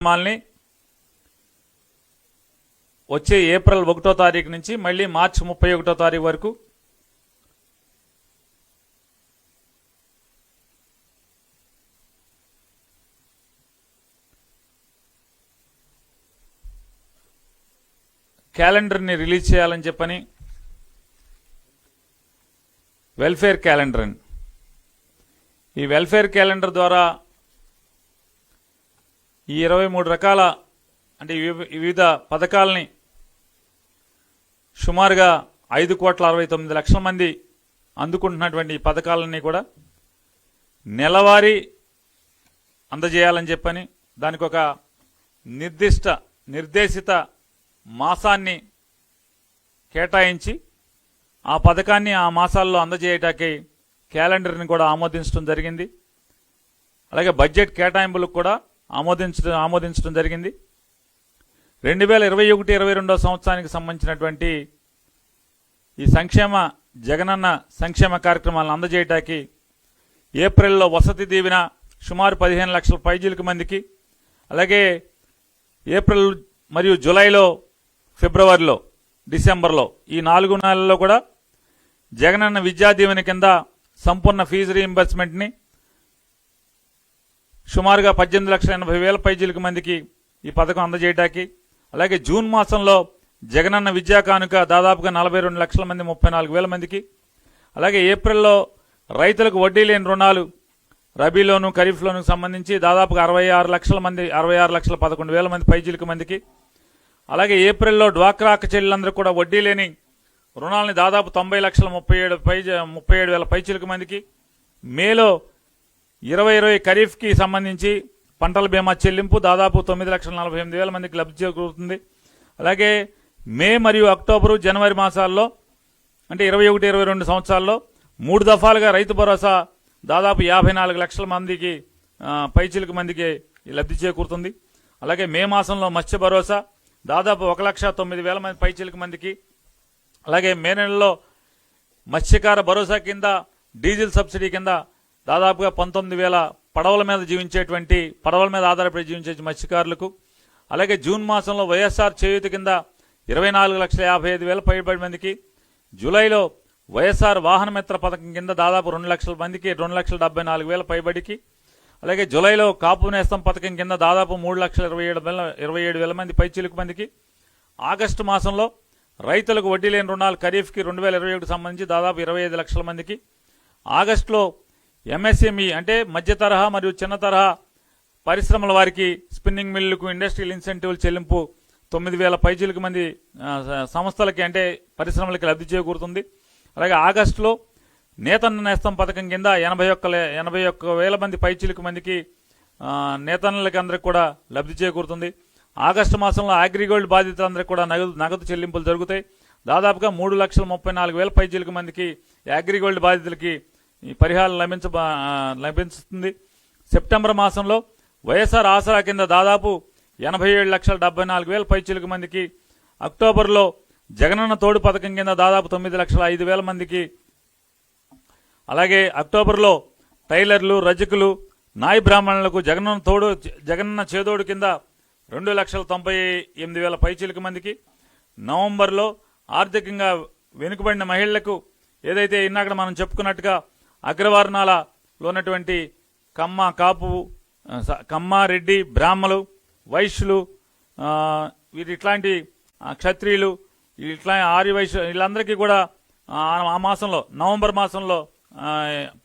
కార్యక్రమాల్ని వచ్చే ఏప్రిల్ 1వ తారీఖు నుంచి మళ్ళీ మార్చి 31వ తారీఖు వరకు క్యాలెండర్ని రిలీజ్ చేయాలని చెప్పని వెల్ఫేర్ క్యాలెండర్ అని ఈ వెల్ఫేర్ క్యాలెండర్ ద్వారా ఈ 23 రకాల అంటే వివిధ పథకాలని సుమారుగా 5,69,00,000 మంది అందుకుంటున్నటువంటి ఈ పథకాలన్నీ కూడా నెలవారీ అందజేయాలని చెప్పని దానికి ఒక నిర్దేశిత మాసాన్ని కేటాయించి ఆ పథకాన్ని ఆ మాసాల్లో అందజేయటానికి క్యాలెండర్ని కూడా ఆమోదించడం జరిగింది. అలాగే బడ్జెట్ కేటాయింపులకు కూడా ఆమోదించడం జరిగింది. 2021-22 సంవత్సరానికి సంబంధించినటువంటి ఈ జగనన్న సంక్షేమ కార్యక్రమాలను అందజేయటానికి ఏప్రిల్లో వసతి దీవెన సుమారు 15 లక్షల పైజీలకు మందికి, అలాగే ఏప్రిల్ మరియు జూలైలో, ఫిబ్రవరిలో, డిసెంబర్లో ఈ 4 నెలల్లో కూడా జగనన్న విద్యా దీవెన కింద సంపూర్ణ ఫీజు రీయింబర్స్మెంట్ని సుమారుగా 18,80,000 పైజీలకు మందికి ఈ పథకం అందజేయటానికి, అలాగే జూన్ మాసంలో జగనన్న విద్యా కానుక దాదాపుగా 42 లక్షల మంది 34,000 మందికి, అలాగే ఏప్రిల్లో రైతులకు వడ్డీ లేని రుణాలు రబీలోను ఖరీఫ్లోను సంబంధించి దాదాపుగా 66,11,000 మంది పైజీలకు మందికి, అలాగే ఏప్రిల్లో డ్వాక్రా చెల్లెలందరూ కూడా వడ్డీ లేని రుణాలని దాదాపు 90,37,000 పైచీలకు మందికి, మేలో 2020 ఖరీఫ్కి సంబంధించి పంటల బీమా చెల్లింపు దాదాపు 9,48,000 మందికి లబ్ధి చేకూరుతుంది. అలాగే మే మరియు అక్టోబరు జనవరి మాసాల్లో అంటే 21-22 సంవత్సరాల్లో 3 దఫాలుగా రైతు భరోసా దాదాపు 54 లక్షల మందికి పైచీలకు మందికి లబ్ధి చేకూరుతుంది. అలాగే మే మాసంలో మత్స్య భరోసా దాదాపు 1,09,000 మంది పైచీలకు మందికి, అలాగే మే నెలలో మత్స్యకార భరోసా కింద డీజిల్ సబ్సిడీ కింద దాదాపుగా 19,000 పడవల మీద ఆధారపడి జీవించే మత్స్యకారులకు, అలాగే జూన్ మాసంలో వైఎస్ఆర్ చేయూత కింద 24,55,000 పైబడి మందికి, జూలైలో వైఎస్ఆర్ వాహన మిత్ర పథకం కింద దాదాపు 2 లక్షల మందికి 2,74,000 పైబడికి, అలాగే జూలైలో కాపు నేస్తం పథకం కింద దాదాపు 3,27,000 మంది పైచీలకు మందికి, ఆగస్టు మాసంలో రైతులకు వడ్డీ లేని రుణాలు ఖరీఫ్కి 2021 సంబంధించి దాదాపు 25 లక్షల మందికి, ఆగస్టులో ఎంఎస్ఎంఈ అంటే మధ్య తరహా మరియు చిన్న తరహా పరిశ్రమల వారికి స్పిన్నింగ్ మిల్లుకు ఇండస్ట్రియల్ ఇన్సెంటివ్లు చెల్లింపు 9,000 పైచీలకు మంది సంస్థలకి అంటే పరిశ్రమలకి లబ్ధి చేకూరుతుంది. అలాగే ఆగస్టులో నేతన్న నేస్తం పథకం కింద 81,000 మంది పైచీలకు మందికి నేతన్నలకి అందరికి కూడా లబ్ధి చేకూరుతుంది. ఆగస్టు మాసంలో అగ్రిగోల్డ్ బాధితులందరికీ కూడా నగదు చెల్లింపులు జరుగుతాయి. దాదాపుగా 3,34,000 పైచీలకు మందికి అగ్రిగోల్డ్ బాధితులకి ఈ పరిహారం లభిస్తుంది. సెప్టెంబర్ మాసంలో వైఎస్ఆర్ ఆసరా కింద దాదాపు 87,74,000 పైచీలకు మందికి, అక్టోబర్లో జగనన్న తోడు పథకం కింద దాదాపు 9,05,000 మందికి, అలాగే అక్టోబర్లో టైలర్లు, రజకులు, నాయి బ్రాహ్మణులకు జగనన్న చేదోడు కింద 2,98,000 పైచీలకు మందికి, నవంబర్లో ఆర్థికంగా వెనుకబడిన మహిళలకు ఏదైతే ఇన్నాక మనం చెప్పుకున్నట్టుగా అగ్రవర్ణాలలో ఉన్నటువంటి కమ్మ, రెడ్డి, బ్రాహ్మలు, వైశ్యులు, ఇట్లాంటి క్షత్రియులు, ఇట్లా ఆర్య వైశ్య వీళ్ళందరికీ కూడా ఆ మాసంలో నవంబర్ మాసంలో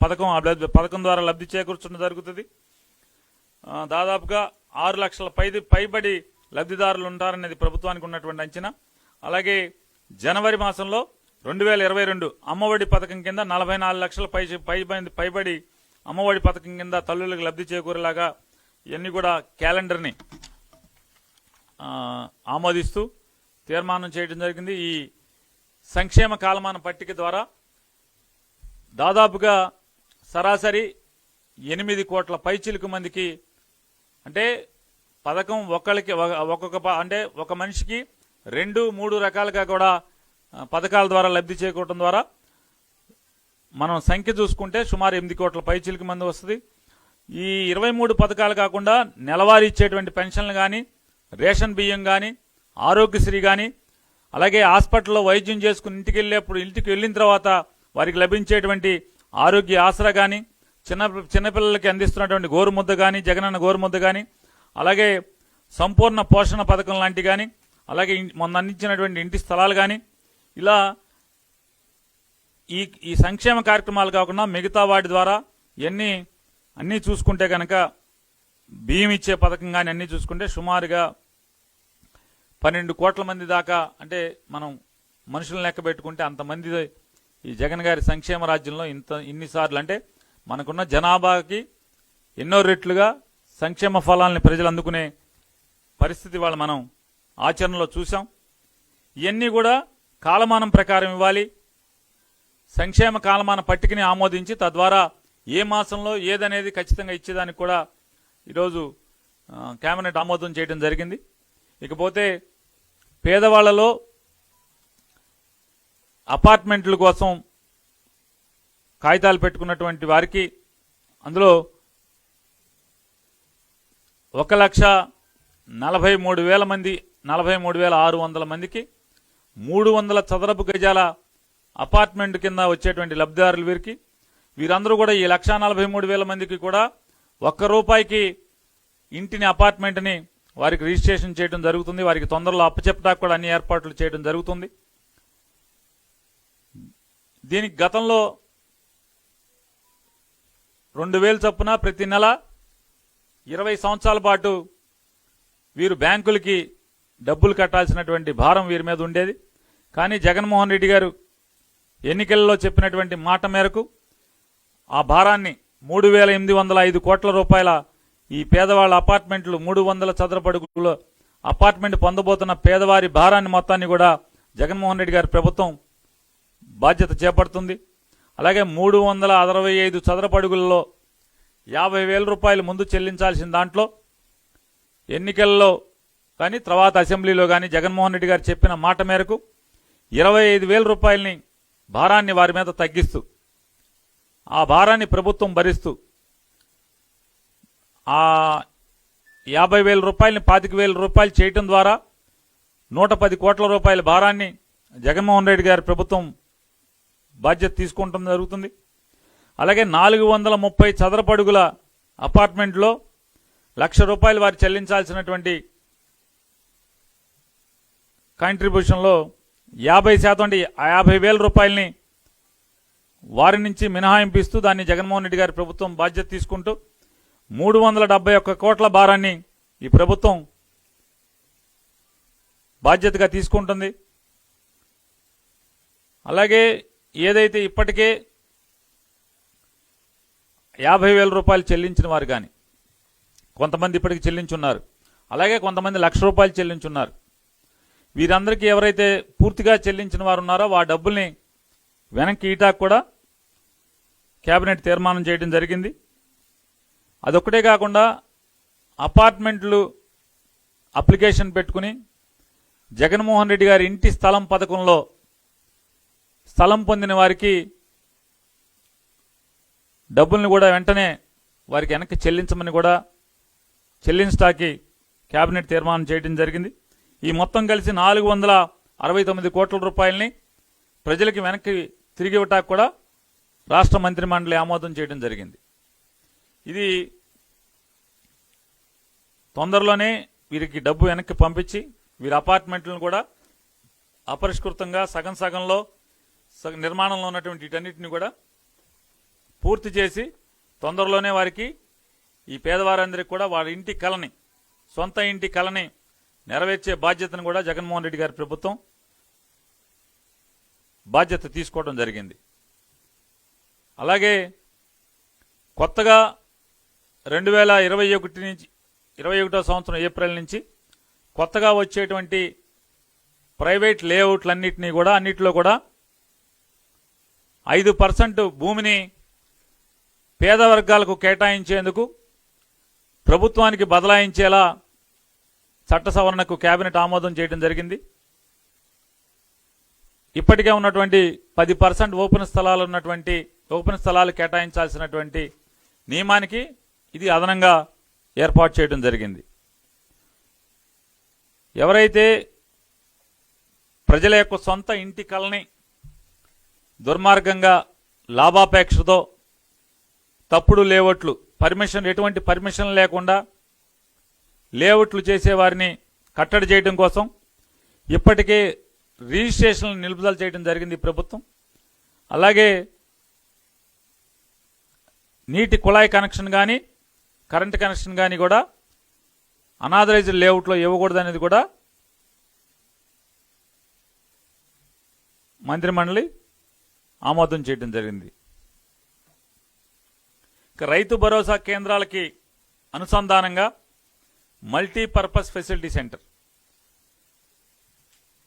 పథకం ద్వారా లబ్ధి చేకూర్చడం జరుగుతుంది. దాదాపుగా 6 లక్షల పైబడి లబ్ధిదారులు ఉంటారనేది ప్రభుత్వానికి ఉన్నటువంటి అంచనా. అలాగే జనవరి మాసంలో 2022 అమ్మఒడి పథకం కింద 44 లక్షల పైబడి అమ్మఒడి పథకం కింద తల్లులకు లబ్ధి చేకూరేలాగా ఇవన్నీ కూడా క్యాలెండర్ని ఆమోదిస్తూ తీర్మానం చేయడం జరిగింది. ఈ సంక్షేమ కాలమాన పట్టిక ద్వారా దాదాపుగా సరాసరి 8 కోట్ల పైచిలుకు మందికి అంటే పథకం అంటే ఒక మనిషికి 2-3 రకాలుగా కూడా పథకాల ద్వారా లబ్ధి చేకూరడం ద్వారా మనం సంఖ్య చూసుకుంటే సుమారు 8 కోట్ల పైచిలుకు మంది వస్తుంది. ఈ 23 పథకాలు కాకుండా నెలవారీ ఇచ్చేటువంటి పెన్షన్లు కానీ, రేషన్ బియ్యం కానీ, ఆరోగ్యశ్రీ కానీ, అలాగే హాస్పిటల్లో వైద్యం చేసుకుని ఇంటికి వెళ్ళిన తర్వాత వారికి లభించేటువంటి ఆరోగ్య ఆసరా కానీ, చిన్నపిల్లలకి అందిస్తున్నటువంటి గోరుముద్ద కానీ, జగనన్న గోరుముద్ద కానీ, అలాగే సంపూర్ణ పోషణ పథకం లాంటి కానీ, అలాగే మొన్న అందించినటువంటి ఇంటి స్థలాలు కానీ, ఇలా ఈ సంక్షేమ కార్యక్రమాలు కాకుండా మిగతా వాటి ద్వారా అన్నీ చూసుకుంటే కనుక బియ్యం ఇచ్చే పథకం కానీ అన్నీ చూసుకుంటే సుమారుగా 12 కోట్ల మంది దాకా, అంటే మనం మనుషులను లెక్క పెట్టుకుంటే అంతమంది ఈ జగన్ గారి సంక్షేమ రాజ్యంలో ఇన్నిసార్లు, అంటే మనకున్న జనాభాకి ఎన్నో రెట్లుగా సంక్షేమ ఫలాలని ప్రజలు అందుకునే పరిస్థితి వాళ్ళు మనం ఆచరణలో చూసాం. ఇవన్నీ కూడా కాలమానం ప్రకారం ఇవ్వాలి. సంక్షేమ కాలమాన పట్టికని ఆమోదించి తద్వారా ఏ మాసంలో ఏదనేది ఖచ్చితంగా ఇచ్చేదానికి కూడా ఈరోజు కేబినెట్ ఆమోదం చేయడం జరిగింది. ఇకపోతే పేదవాళ్లలో అపార్ట్మెంట్ల కోసం కాగితాలు పెట్టుకున్నటువంటి వారికి అందులో 1,43,000 మంది, 43,600 మందికి 300 చదరపు గజాల అపార్ట్మెంట్ కింద వచ్చేటువంటి లబ్ధిదారులు వీరందరూ కూడా ఈ 1,43,000 మందికి కూడా ₹1 ఇంటిని, అపార్ట్మెంట్ని వారికి రిజిస్ట్రేషన్ చేయడం జరుగుతుంది. వారికి తొందరలో అప్పచెప్పడానికి కూడా అన్ని ఏర్పాట్లు చేయడం జరుగుతుంది. దీనికి గతంలో 2,000 చొప్పున ప్రతి నెల 20 సంవత్సరాల పాటు వీరు బ్యాంకులకి డబ్బులు కట్టాల్సినటువంటి భారం వీరి మీద ఉండేది. కానీ జగన్మోహన్ రెడ్డి గారు ఎన్నికల్లో చెప్పినటువంటి మాట మేరకు ఆ భారాన్ని 3,805 కోట్ల రూపాయల ఈ పేదవాళ్ల అపార్ట్మెంట్లు 300 చదరపడుగుల అపార్ట్మెంట్ పొందబోతున్న పేదవారి భారాన్ని మొత్తాన్ని కూడా జగన్మోహన్ రెడ్డి గారి ప్రభుత్వం బాధ్యత చేపడుతుంది. అలాగే 365 చదరపడుగులలో 50,000 రూపాయలు ముందు చెల్లించాల్సిన దాంట్లో ఎన్నికల్లో కానీ తర్వాత అసెంబ్లీలో కానీ జగన్మోహన్ రెడ్డి గారు చెప్పిన మాట మేరకు 25,000 రూపాయలని భారాన్ని వారి మీద తగ్గిస్తూ ఆ భారాన్ని ప్రభుత్వం భరిస్తూ ఆ 50,000 రూపాయలని 25,000 రూపాయలు చేయటం ద్వారా 110 కోట్ల రూపాయల భారాన్ని జగన్మోహన్ రెడ్డి గారి ప్రభుత్వం బాధ్యత తీసుకుంటం జరుగుతుంది. అలాగే 430 చదరపడుగుల అపార్ట్మెంట్లో ₹1,00,000 వారు చెల్లించాల్సినటువంటి కాంట్రిబ్యూషన్లో 50% అంటే 50,000 రూపాయలని వారి నుంచి మినహాయింపిస్తూ దాన్ని జగన్మోహన్ రెడ్డి గారి ప్రభుత్వం బాధ్యత తీసుకుంటూ 371 కోట్ల భారాన్ని ఈ ప్రభుత్వం బాధ్యతగా తీసుకుంటుంది. అలాగే ఏదైతే ఇప్పటికే 50,000 రూపాయలు చెల్లించిన వారు కానీ కొంతమంది ఇప్పటికి చెల్లించున్నారు, అలాగే కొంతమంది ₹1,00,000 చెల్లించున్నారు. వీరందరికీ ఎవరైతే పూర్తిగా చెల్లించిన వారు ఉన్నారో ఆ డబ్బుల్ని వెనక్కి ఈటాకు కూడా కేబినెట్ తీర్మానం చేయడం జరిగింది. అదొక్కటే కాకుండా అపార్ట్మెంట్లు అప్లికేషన్ పెట్టుకుని జగన్మోహన్ రెడ్డి గారి ఇంటి స్థలం పథకంలో స్థలం పొందిన వారికి డబ్బుల్ని కూడా వెంటనే వారికి వెనక్కి చెల్లించమని కూడా చెల్లించడానికి కేబినెట్ తీర్మానం చేయడం జరిగింది. ఈ మొత్తం కలిసి 469 కోట్ల రూపాయలని ప్రజలకి వెనక్కి తిరిగి ఇవ్వటానికి కూడా రాష్ట్ర మంత్రిమండలి ఆమోదం చేయడం జరిగింది. ఇది తొందరలోనే వీరికి డబ్బు వెనక్కి పంపించి వీరి అపార్ట్మెంట్లను కూడా అపరిష్కృతంగా సగంలో నిర్మాణంలో ఉన్నటువంటి వీటన్నిటిని కూడా పూర్తి చేసి తొందరలోనే వారికి ఈ పేదవారందరికీ కూడా వారి ఇంటి కలని, సొంత ఇంటి కలని నెరవేర్చే బాధ్యతను కూడా జగన్మోహన్ రెడ్డి గారి ప్రభుత్వం బాధ్యత తీసుకోవడం జరిగింది. అలాగే కొత్తగా 2021 సంవత్సరం ఏప్రిల్ నుంచి కొత్తగా వచ్చేటువంటి ప్రైవేట్ లేఅవుట్లన్నింటినీ కూడా అన్నిటిలో కూడా 5% భూమిని పేద వర్గాలకు కేటాయించేందుకు ప్రభుత్వానికి బదలాయించేలా చట్ట సవరణకు కేబినెట్ ఆమోదం చేయడం జరిగింది. ఇప్పటికే ఉన్నటువంటి 10% ఓపెన్ స్థలాలు కేటాయించాల్సినటువంటి నియమానికి ఇది అదనంగా ఏర్పాటు చేయడం జరిగింది. ఎవరైతే ప్రజల యొక్క సొంత ఇంటి కలని దుర్మార్గంగా లాభాపేక్షతో తప్పుడు లేఅవుట్లు ఎటువంటి పర్మిషన్ లేకుండా లేఅవుట్లు చేసేవారిని కట్టడి చేయడం కోసం ఇప్పటికే రిజిస్ట్రేషన్లు నిలుపుదల చేయడం జరిగింది ప్రభుత్వం. అలాగే నీటి కుళాయి కనెక్షన్ కానీ కరెంట్ కనెక్షన్ కానీ కూడా అనాథరైజ్డ్ లేఅవుట్లో ఇవ్వకూడదనేది కూడా మంత్రిమండలి ఆమోదం చేయడం జరిగింది. ఇక రైతు భరోసా కేంద్రాలకి అనుసంధానంగా multipurpose facility centre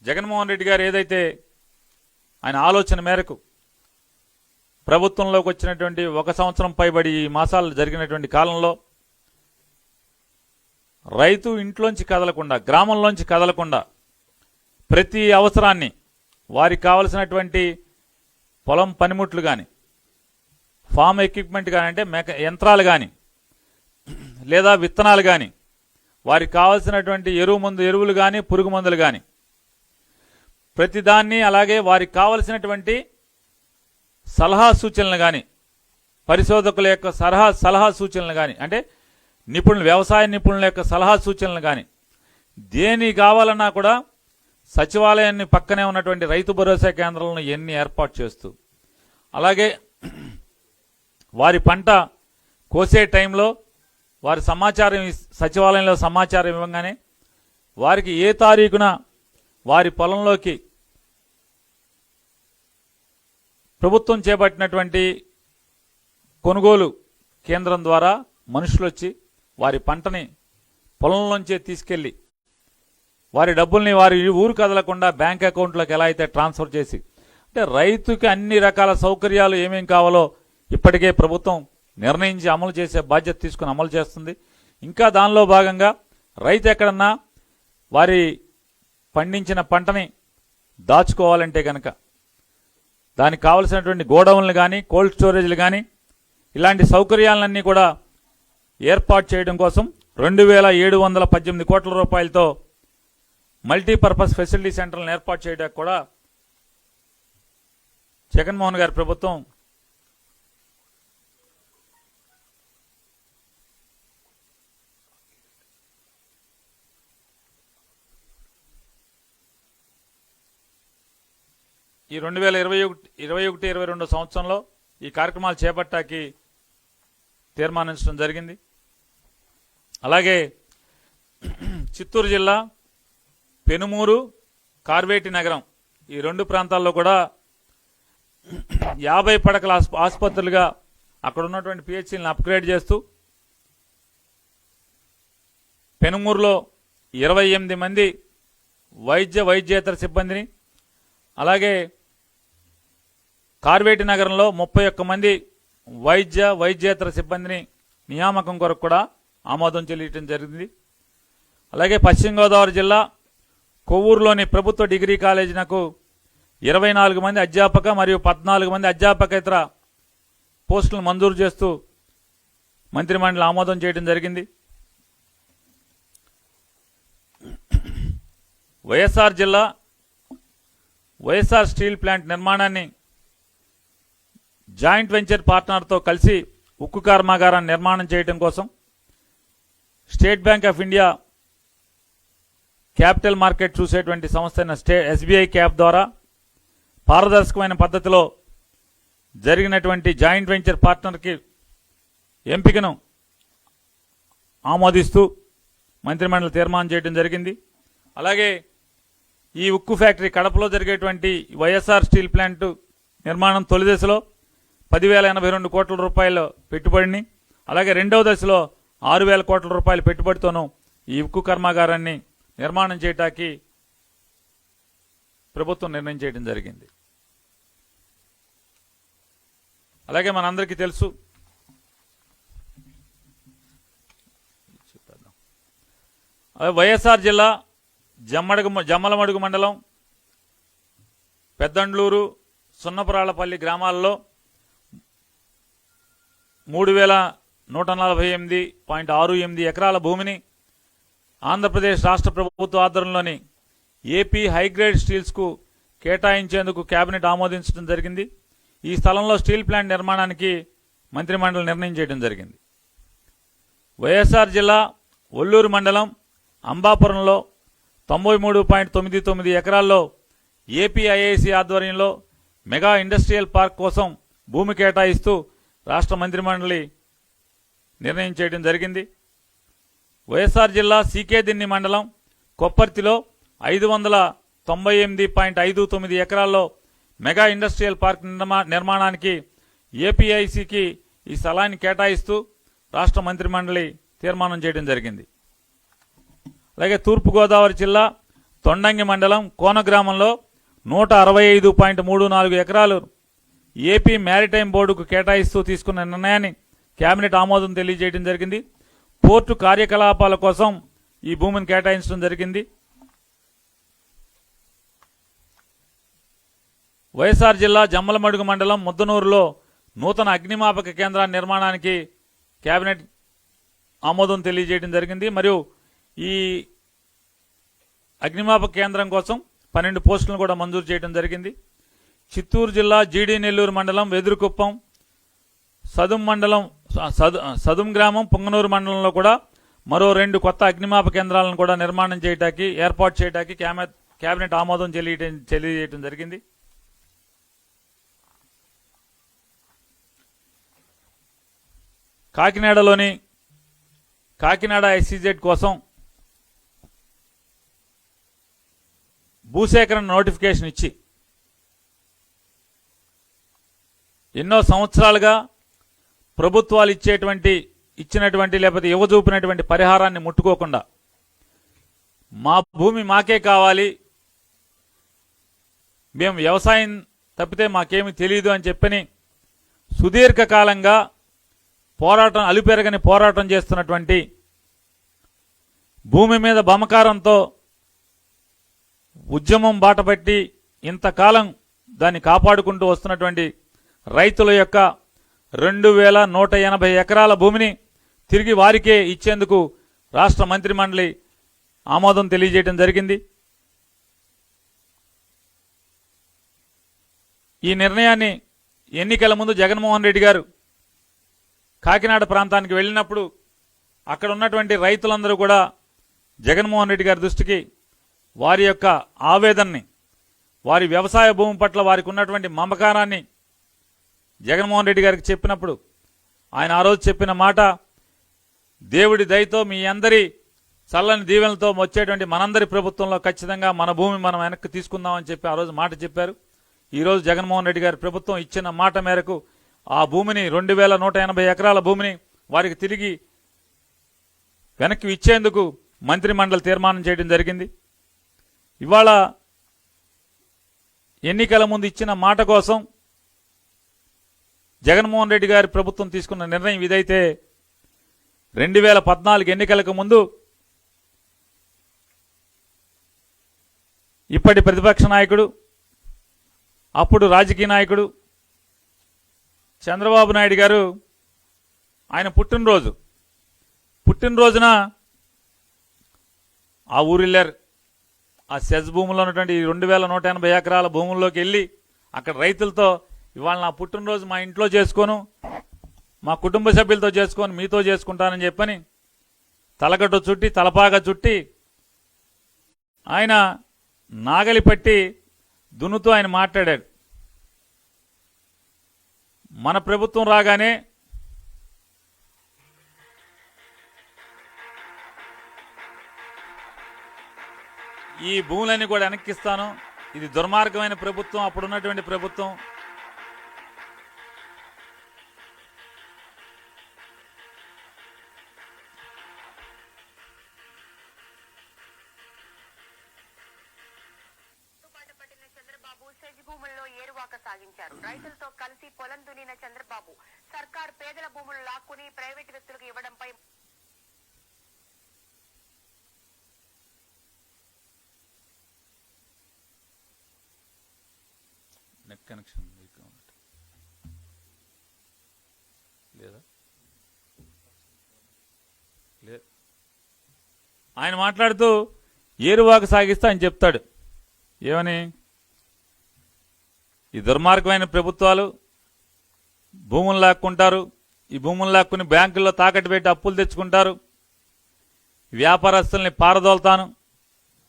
Jaganmohan Reddy గారు ఏదైతే ఆయన ఆలోచన మేరకు ప్రభుత్వంలోకి వచ్చినటువంటి 1 సంవత్సరం పైబడి ఈ మాసాలు జరిగినటువంటి కాలంలో రైతు ఇంట్లోంచి కదలకుండా గ్రామంలోంచి కదలకుండా ప్రతి అవసరాన్ని వారికి కావలసినటువంటి పొలం పనిముట్లు కానీ ఫామ్ ఎక్విప్మెంట్ కానీ అంటే యంత్రాలు కానీ లేదా విత్తనాలు కానీ వారికి కావలసినటువంటి ఎరువులు కానీ పురుగు మందులు కానీ ప్రతిదాన్ని అలాగే వారికి కావలసినటువంటి సలహా సూచనలు కానీ పరిశోధకుల యొక్క సలహా సూచనలు కానీ అంటే వ్యవసాయ నిపుణుల యొక్క సలహా సూచనలు కానీ దేని కావాలన్నా కూడా సచివాలయాన్ని పక్కనే ఉన్నటువంటి రైతు భరోసా కేంద్రాలను ఎన్ని ఏర్పాటు చేస్తూ అలాగే వారి పంట కోసే టైంలో వారి సచివాలయంలో సమాచారం ఇవ్వగానే వారికి ఏ తారీఖున వారి పొలంలోకి ప్రభుత్వం చేపట్టినటువంటి కొనుగోలు కేంద్రం ద్వారా మనుషులు వచ్చి వారి పంటని పొలంలోంచే తీసుకెళ్లి వారి డబ్బుల్ని వారి ఊరు కదలకుండా బ్యాంక్ అకౌంట్లోకి ఎలా అయితే ట్రాన్స్ఫర్ చేసి అంటే రైతుకి అన్ని రకాల సౌకర్యాలు ఏమేం కావాలో ఇప్పటికే ప్రభుత్వం నిర్ణయించి అమలు చేసే బాధ్యత తీసుకుని అమలు చేస్తుంది. ఇంకా దానిలో భాగంగా రైతు ఎక్కడన్నా వారి పండించిన పంటని దాచుకోవాలంటే కనుక దానికి కావలసినటువంటి గోడౌన్లు కానీ కోల్డ్ స్టోరేజ్లు కానీ ఇలాంటి సౌకర్యాలన్నీ కూడా ఏర్పాటు చేయడం కోసం 2,718 కోట్ల రూపాయలతో మల్టీపర్పస్ ఫెసిలిటీ సెంటర్లను ఏర్పాటు చేయడానికి కూడా జగన్మోహన్ గారి ప్రభుత్వం ఈ 2021-22 సంవత్సరంలో ఈ కార్యక్రమాలు చేపట్టాకి తీర్మానించడం జరిగింది. అలాగే చిత్తూరు జిల్లా పెనుమూరు కార్వేటి నగరం ఈ 2 ప్రాంతాల్లో కూడా 50 పడకల ఆసుపత్రులుగా అక్కడ ఉన్నటువంటి పిహెచ్సిలను అప్గ్రేడ్ చేస్తూ పెనుమూరులో 28 మంది వైద్యేతర సిబ్బందిని అలాగే కార్వేటి నగరంలో 31 మంది వైద్యేతర సిబ్బందిని నియామకం కొరకు కూడా ఆమోదం చెల్లించడం జరిగింది. అలాగే పశ్చిమ గోదావరి జిల్లా కొవ్వూరులోని ప్రభుత్వ డిగ్రీ కాలేజీనకు 24 మంది అధ్యాపక మరియు 14 మంది అధ్యాపకేతర పోస్టులను మంజూరు చేస్తూ మంత్రిమండలి ఆమోదం చేయడం జరిగింది. వైఎస్ఆర్ జిల్లా వైఎస్ఆర్ స్టీల్ ప్లాంట్ నిర్మాణాన్ని జాయింట్ వెంచర్ పార్ట్నర్తో కలిసి ఉక్కు కర్మాగారాన్ని నిర్మాణం చేయడం కోసం state bank of India capital market చూసేటువంటి సంస్థ అయిన ఎస్బీఐ క్యాప్ ద్వారా పారదర్శకమైన పద్ధతిలో జరిగినటువంటి జాయింట్ వెంచర్ పార్ట్నర్కి ఎంపికను ఆమోదిస్తూ మంత్రిమండలి తీర్మానం చేయడం జరిగింది. అలాగే ఈ ఉక్కు ఫ్యాక్టరీ కడపలో జరిగేటువంటి వైఎస్ఆర్ స్టీల్ ప్లాంట్ నిర్మాణం తొలి దశలో 10,082 కోట్ల రూపాయల పెట్టుబడిని అలాగే రెండవ దశలో 6,000 కోట్ల రూపాయల పెట్టుబడితోనూ ఈ ఉక్కు కర్మాగారాన్ని నిర్మాణం చేయడానికి ప్రభుత్వం నిర్ణయం చేయడం జరిగింది. అలాగే మనందరికీ తెలుసు వైఎస్ఆర్ జిల్లా జమ్మలమడుగు మండలం పెద్దండ్లూరు సున్నపురాళ్లపల్లి గ్రామాల్లో 148.68 ఎకరాల భూమిని ఆంధ్రప్రదేశ్ రాష్ట్ర ప్రభుత్వ ఆధ్వర్యంలోని ఏపీ హైగ్రేడ్ స్టీల్స్కు కేటాయించేందుకు కేబినెట్ ఆమోదించడం జరిగింది. ఈ స్థలంలో స్టీల్ ప్లాంట్ నిర్మాణానికి మంత్రిమండలి నిర్ణయం చేయడం జరిగింది. వైఎస్ఆర్ జిల్లా ఒల్లూరు మండలం అంబాపురంలో 93.99 ఎకరాల్లో ఏపీఐఐసి ఆధ్వర్యంలో మెగా ఇండస్ట్రియల్ పార్క్ కోసం భూమి కేటాయిస్తూ రాష్ట్ర మంత్రిమండలి నిర్ణయం చేయడం జరిగింది. వైఎస్ఆర్ జిల్లా సీకేదిన్ని మండలం కొప్పర్తిలో 598.59 ఎకరాల్లో మెగా ఇండస్ట్రియల్ పార్క్ నిర్మాణానికి ఏపీఐసికి ఈ స్థలాన్ని కేటాయిస్తూ రాష్ట్ర మంత్రిమండలి తీర్మానం చేయడం జరిగింది. అలాగే తూర్పుగోదావరి జిల్లా తొండంగి మండలం కోన గ్రామంలో 165.34 ఎకరాలు ఏపీ మ్యారిటైమ్ బోర్డుకు కేటాయిస్తూ తీసుకున్న నిర్ణయాన్ని కేబినెట్ ఆమోదం తెలియజేయడం జరిగింది. పోర్టు కార్యకలాపాల కోసం ఈ భూమిని కేటాయించడం జరిగింది. వైఎస్ఆర్ జిల్లా జమ్మలమడుగు మండలం ముద్దనూరులో నూతన అగ్నిమాపక కేంద్రాన్ని నిర్మాణానికి కేబినెట్ ఆమోదం తెలియజేయడం జరిగింది. మరియు ఈ అగ్నిమాపక కేంద్రం కోసం 12 పోస్టులను కూడా మంజూరు చేయడం జరిగింది. చిత్తూరు జిల్లా జీడీ నెల్లూరు మండలం వెదురుకుప్పం సదుం గ్రామం పొంగనూరు మండలంలో కూడా మరో 2 కొత్త అగ్నిమాపక కేంద్రాలను కూడా నిర్మాణం చేయడానికి ఏర్పాటు చేయడానికి కేబినెట్ ఆమోదం తెలియజేయడం జరిగింది. కాకినాడలోని కాకినాడ ఎస్సీజెడ్ కోసం భూసేకరణ నోటిఫికేషన్ ఇచ్చి ఎన్నో సంవత్సరాలుగా ప్రభుత్వాలు ఇచ్చినటువంటి లేకపోతే ఇవ్వజూపినటువంటి పరిహారాన్ని ముట్టుకోకుండా మా భూమి మాకే కావాలి, మేము వ్యవసాయం తప్పితే మాకేమీ తెలియదు అని చెప్పని సుదీర్ఘకాలంగా అలుపెరగని పోరాటం చేస్తున్నటువంటి, భూమి మీద బమకారంతో ఉద్యమం బాటపట్టి ఇంతకాలం దాన్ని కాపాడుకుంటూ వస్తున్నటువంటి రైతుల యొక్క 2180 ఎకరాల భూమిని తిరిగి వారికే ఇచ్చేందుకు రాష్ట్ర మంత్రిమండలి ఆమోదం తెలియజేయడం జరిగింది. ఈ నిర్ణయాన్ని ఎన్నికల ముందు జగన్మోహన్ రెడ్డి గారు కాకినాడ ప్రాంతానికి వెళ్ళినప్పుడు అక్కడ ఉన్నటువంటి రైతులందరూ కూడా జగన్మోహన్ రెడ్డి గారి దృష్టికి వారి యొక్క ఆవేదనని, వారి వ్యవసాయ భూమి పట్ల వారికి ఉన్నటువంటి మమకారాన్ని జగన్మోహన్ రెడ్డి గారికి చెప్పినప్పుడు ఆయన ఆ రోజు చెప్పిన మాట, దేవుడి దయతో మీ అందరి చల్లని దీవెనలతో వచ్చేటువంటి మనందరి ప్రభుత్వంలో ఖచ్చితంగా మన భూమి మనం వెనక్కి తీసుకుందామని చెప్పి ఆ రోజు మాట చెప్పారు. ఈరోజు జగన్మోహన్ రెడ్డి గారి ప్రభుత్వం ఇచ్చిన మాట మేరకు ఆ భూమిని 2180 ఎకరాల భూమిని వారికి తిరిగి వెనక్కి ఇచ్చేందుకు మంత్రిమండలి తీర్మానం చేయడం జరిగింది. ఇవాళ ఎన్నికల ముందు ఇచ్చిన మాట కోసం జగన్మోహన్ రెడ్డి గారి ప్రభుత్వం తీసుకున్న నిర్ణయం ఇదైతే 2014 ఎన్నికలకు ముందు ఇప్పటి ప్రతిపక్ష నాయకుడు, అప్పుడు రాజకీయ నాయకుడు చంద్రబాబు నాయుడు గారు ఆయన పుట్టినరోజున ఆ ఊరిల్లారు. ఆ సెజ్ భూములో ఉన్నటువంటి 2180 ఎకరాల భూముల్లోకి వెళ్ళి అక్కడ రైతులతో ఇవాళ నా పుట్టినరోజు మా ఇంట్లో చేసుకోను, మా కుటుంబ సభ్యులతో చేసుకొని మీతో చేసుకుంటానని చెప్పని తలగట్టు చుట్టి తలపాగా చుట్టి ఆయన నాగలి పట్టి దున్నుతూ ఆయన మాట్లాడాడు. మన ప్రభుత్వం రాగానే ఈ భూములన్నీ కూడా వెనక్కిస్తాను, ఇది దుర్మార్గమైన ప్రభుత్వం, అప్పుడున్నటువంటి ప్రభుత్వం, భూముల్లో ఏరువాక సాగించారు. రైతులతో కలిసి పొలం దున్నిన చంద్రబాబు సర్కార్ పేదల భూములు లాక్కుని ప్రైవేటు వ్యక్తులకు ఇవ్వడంపై నెట్ కనెక్షన్ లేదా ఆయన మాట్లాడుతూ ఏరువాకు సాగిస్తా అని చెప్తాడు. ఏమని? ఈ దుర్మార్గమైన ప్రభుత్వాలు భూములు లాక్కుంటారు, ఈ భూములు లాక్కుని బ్యాంకుల్లో తాకట్టు పెట్టి అప్పులు తెచ్చుకుంటారు, వ్యాపారస్తుల్ని పారదోలుతాను,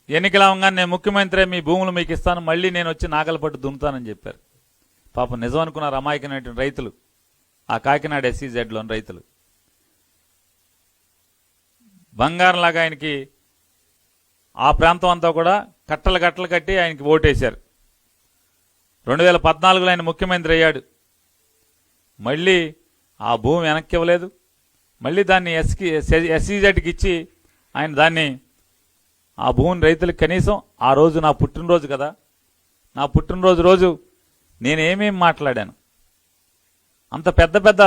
ఎన్నికలు అవగానే నేను ముఖ్యమంత్రి మీ భూములు మీకు ఇస్తాను, మళ్ళీ నేను వచ్చి నాగలు పట్టు దున్నుతానని చెప్పారు. పాపం నిజం అనుకున్నారు అమాయకమైనటువంటి రైతులు, ఆ కాకినాడ SEZలోని రైతులు. బంగారంలాగా ఆయనకి ఆ ప్రాంతం అంతా కూడా కట్టలు కట్టలు కట్టి ఆయనకి ఓటేశారు. 2014లో ఆయన ముఖ్యమంత్రి అయ్యాడు. మళ్ళీ ఆ భూమి వెనక్కి ఇవ్వలేదు. మళ్ళీ దాన్ని SEZకి ఇచ్చి ఆయన దాన్ని ఆ భూమిని రైతులకు కనీసం ఆ రోజు నా పుట్టినరోజు కదా, నా పుట్టినరోజు రోజు నేనేమేం మాట్లాడాను, అంత పెద్ద పెద్ద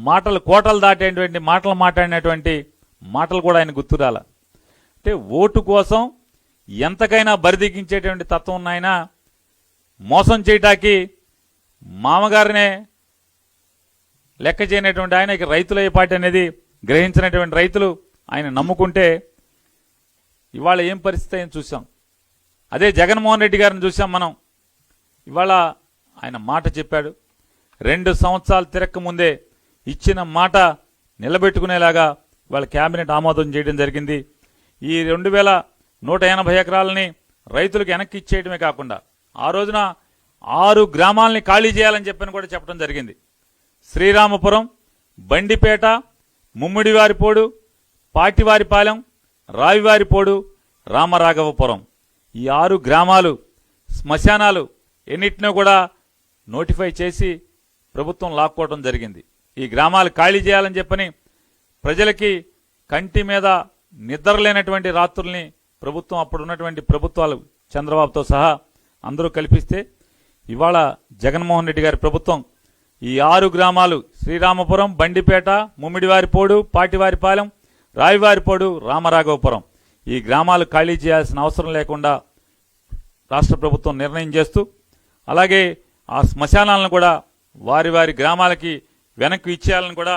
మాటలు కోటలు దాటేటువంటి మాటలు మాట్లాడినటువంటి మాటలు కూడా ఆయన గుర్తురాల. అంటే ఓటు కోసం ఎంతకైనా బరిదిగించేటువంటి తత్వం ఉన్న ఆయన మోసం చేయటానికి మామగారినే లెక్క చేయనటువంటి ఆయన ఇక రైతుల పార్టీ అనేది గ్రహించినటువంటి రైతులు ఆయన నమ్ముకుంటే ఇవాళ ఏం పరిస్థితి అని చూసాం. అదే జగన్మోహన్ రెడ్డి గారిని చూసాం మనం. ఇవాళ ఆయన మాట చెప్పాడు, 2 సంవత్సరాలు తిరక్క ముందే ఇచ్చిన మాట నిలబెట్టుకునేలాగా ఇవాళ కేబినెట్ ఆమోదం చేయడం జరిగింది. ఈ 2180 ఎకరాలని రైతులకు వెనక్కి ఇచ్చేయడమే కాకుండా ఆ రోజున 6 గ్రామాలని ఖాళీ చేయాలని చెప్పని కూడా చెప్పడం జరిగింది. శ్రీరామపురం, బండిపేట, ముమ్మిడివారిపోడు, పాటివారిపాలెం, రావివారిపోడు, రామరాఘవపురం, ఈ 6 గ్రామాలు శ్మశానాలు ఎన్నిటినో కూడా నోటిఫై చేసి ప్రభుత్వం లాక్కోవడం జరిగింది. ఈ గ్రామాలు ఖాళీ చేయాలని చెప్పని ప్రజలకి కంటి మీద నిద్రలేనటువంటి రాత్రుల్ని ప్రభుత్వం, అప్పుడున్నటువంటి ప్రభుత్వాలు చంద్రబాబుతో సహా అందరూ కల్పిస్తే ఇవాళ జగన్మోహన్ రెడ్డి గారి ప్రభుత్వం ఈ 6 గ్రామాలు శ్రీరామపురం, బండిపేట, ముమ్మిడివారిపోడు, పాటివారిపాలెం, రావివారిపోడు, రామరాఘవపురం ఈ గ్రామాలు ఖాళీ చేయాల్సిన అవసరం లేకుండా రాష్ట్ర ప్రభుత్వం నిర్ణయం చేస్తూ, అలాగే ఆ శ్మశానాలను కూడా వారి వారి గ్రామాలకి వెనక్కి ఇచ్చేయాలని కూడా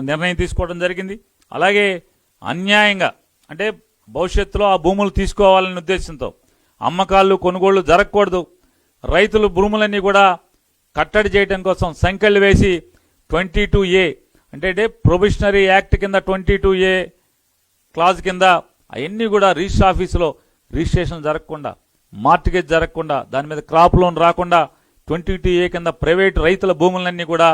నిర్ణయం తీసుకోవడం జరిగింది. అలాగే అన్యాయంగా అంటే భవిష్యత్తులో ఆ భూములు తీసుకోవాలనే ఉద్దేశంతో అమ్మకాలు కొనుగోళ్లు జరగకూడదు, రైతులు భూములన్నీ కూడా కట్టడి చేయడం కోసం సంఖ్యలు వేసి 22A అంటే ప్రొబిషనరీ యాక్ట్ కింద 22A క్లాజ్ కింద అవన్నీ కూడా రిజిస్టర్ ఆఫీసులో రిజిస్ట్రేషన్ జరగకుండా, మార్టిగేజ్ జరగకుండా, దాని మీద క్రాప్ లోన్ రాకుండా 22A కింద ప్రైవేటు రైతుల భూములన్నీ కూడా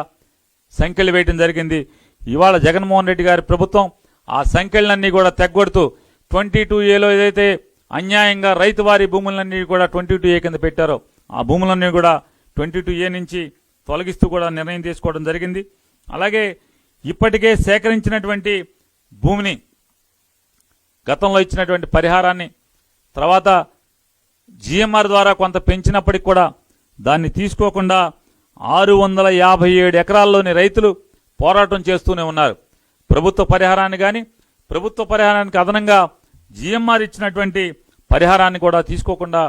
సంఖ్యలు వేయడం జరిగింది. ఇవాళ జగన్మోహన్ రెడ్డి గారి ప్రభుత్వం ఆ సంఖ్యలన్నీ కూడా తెగ్గొడుతూ 22Aలో ఏదైతే అన్యాయంగా రైతు వారి భూములన్నీ కూడా 22A కింద పెట్టారో ఆ భూములన్నీ కూడా 22A నుంచి తొలగిస్తూ కూడా నిర్ణయం తీసుకోవడం జరిగింది. అలాగే ఇప్పటికే సేకరించినటువంటి భూమిని గతంలో ఇచ్చినటువంటి పరిహారాన్ని తర్వాత GMR ద్వారా కొంత పెంచినప్పటికి కూడా దాన్ని తీసుకోకుండా 657 ఎకరాల్లోని రైతులు పోరాటం చేస్తూనే ఉన్నారు. ప్రభుత్వ పరిహారాన్ని కానీ, ప్రభుత్వ పరిహారానికి అదనంగా GMR ఇచ్చినటువంటి పరిహారాన్ని కూడా తీసుకోకుండా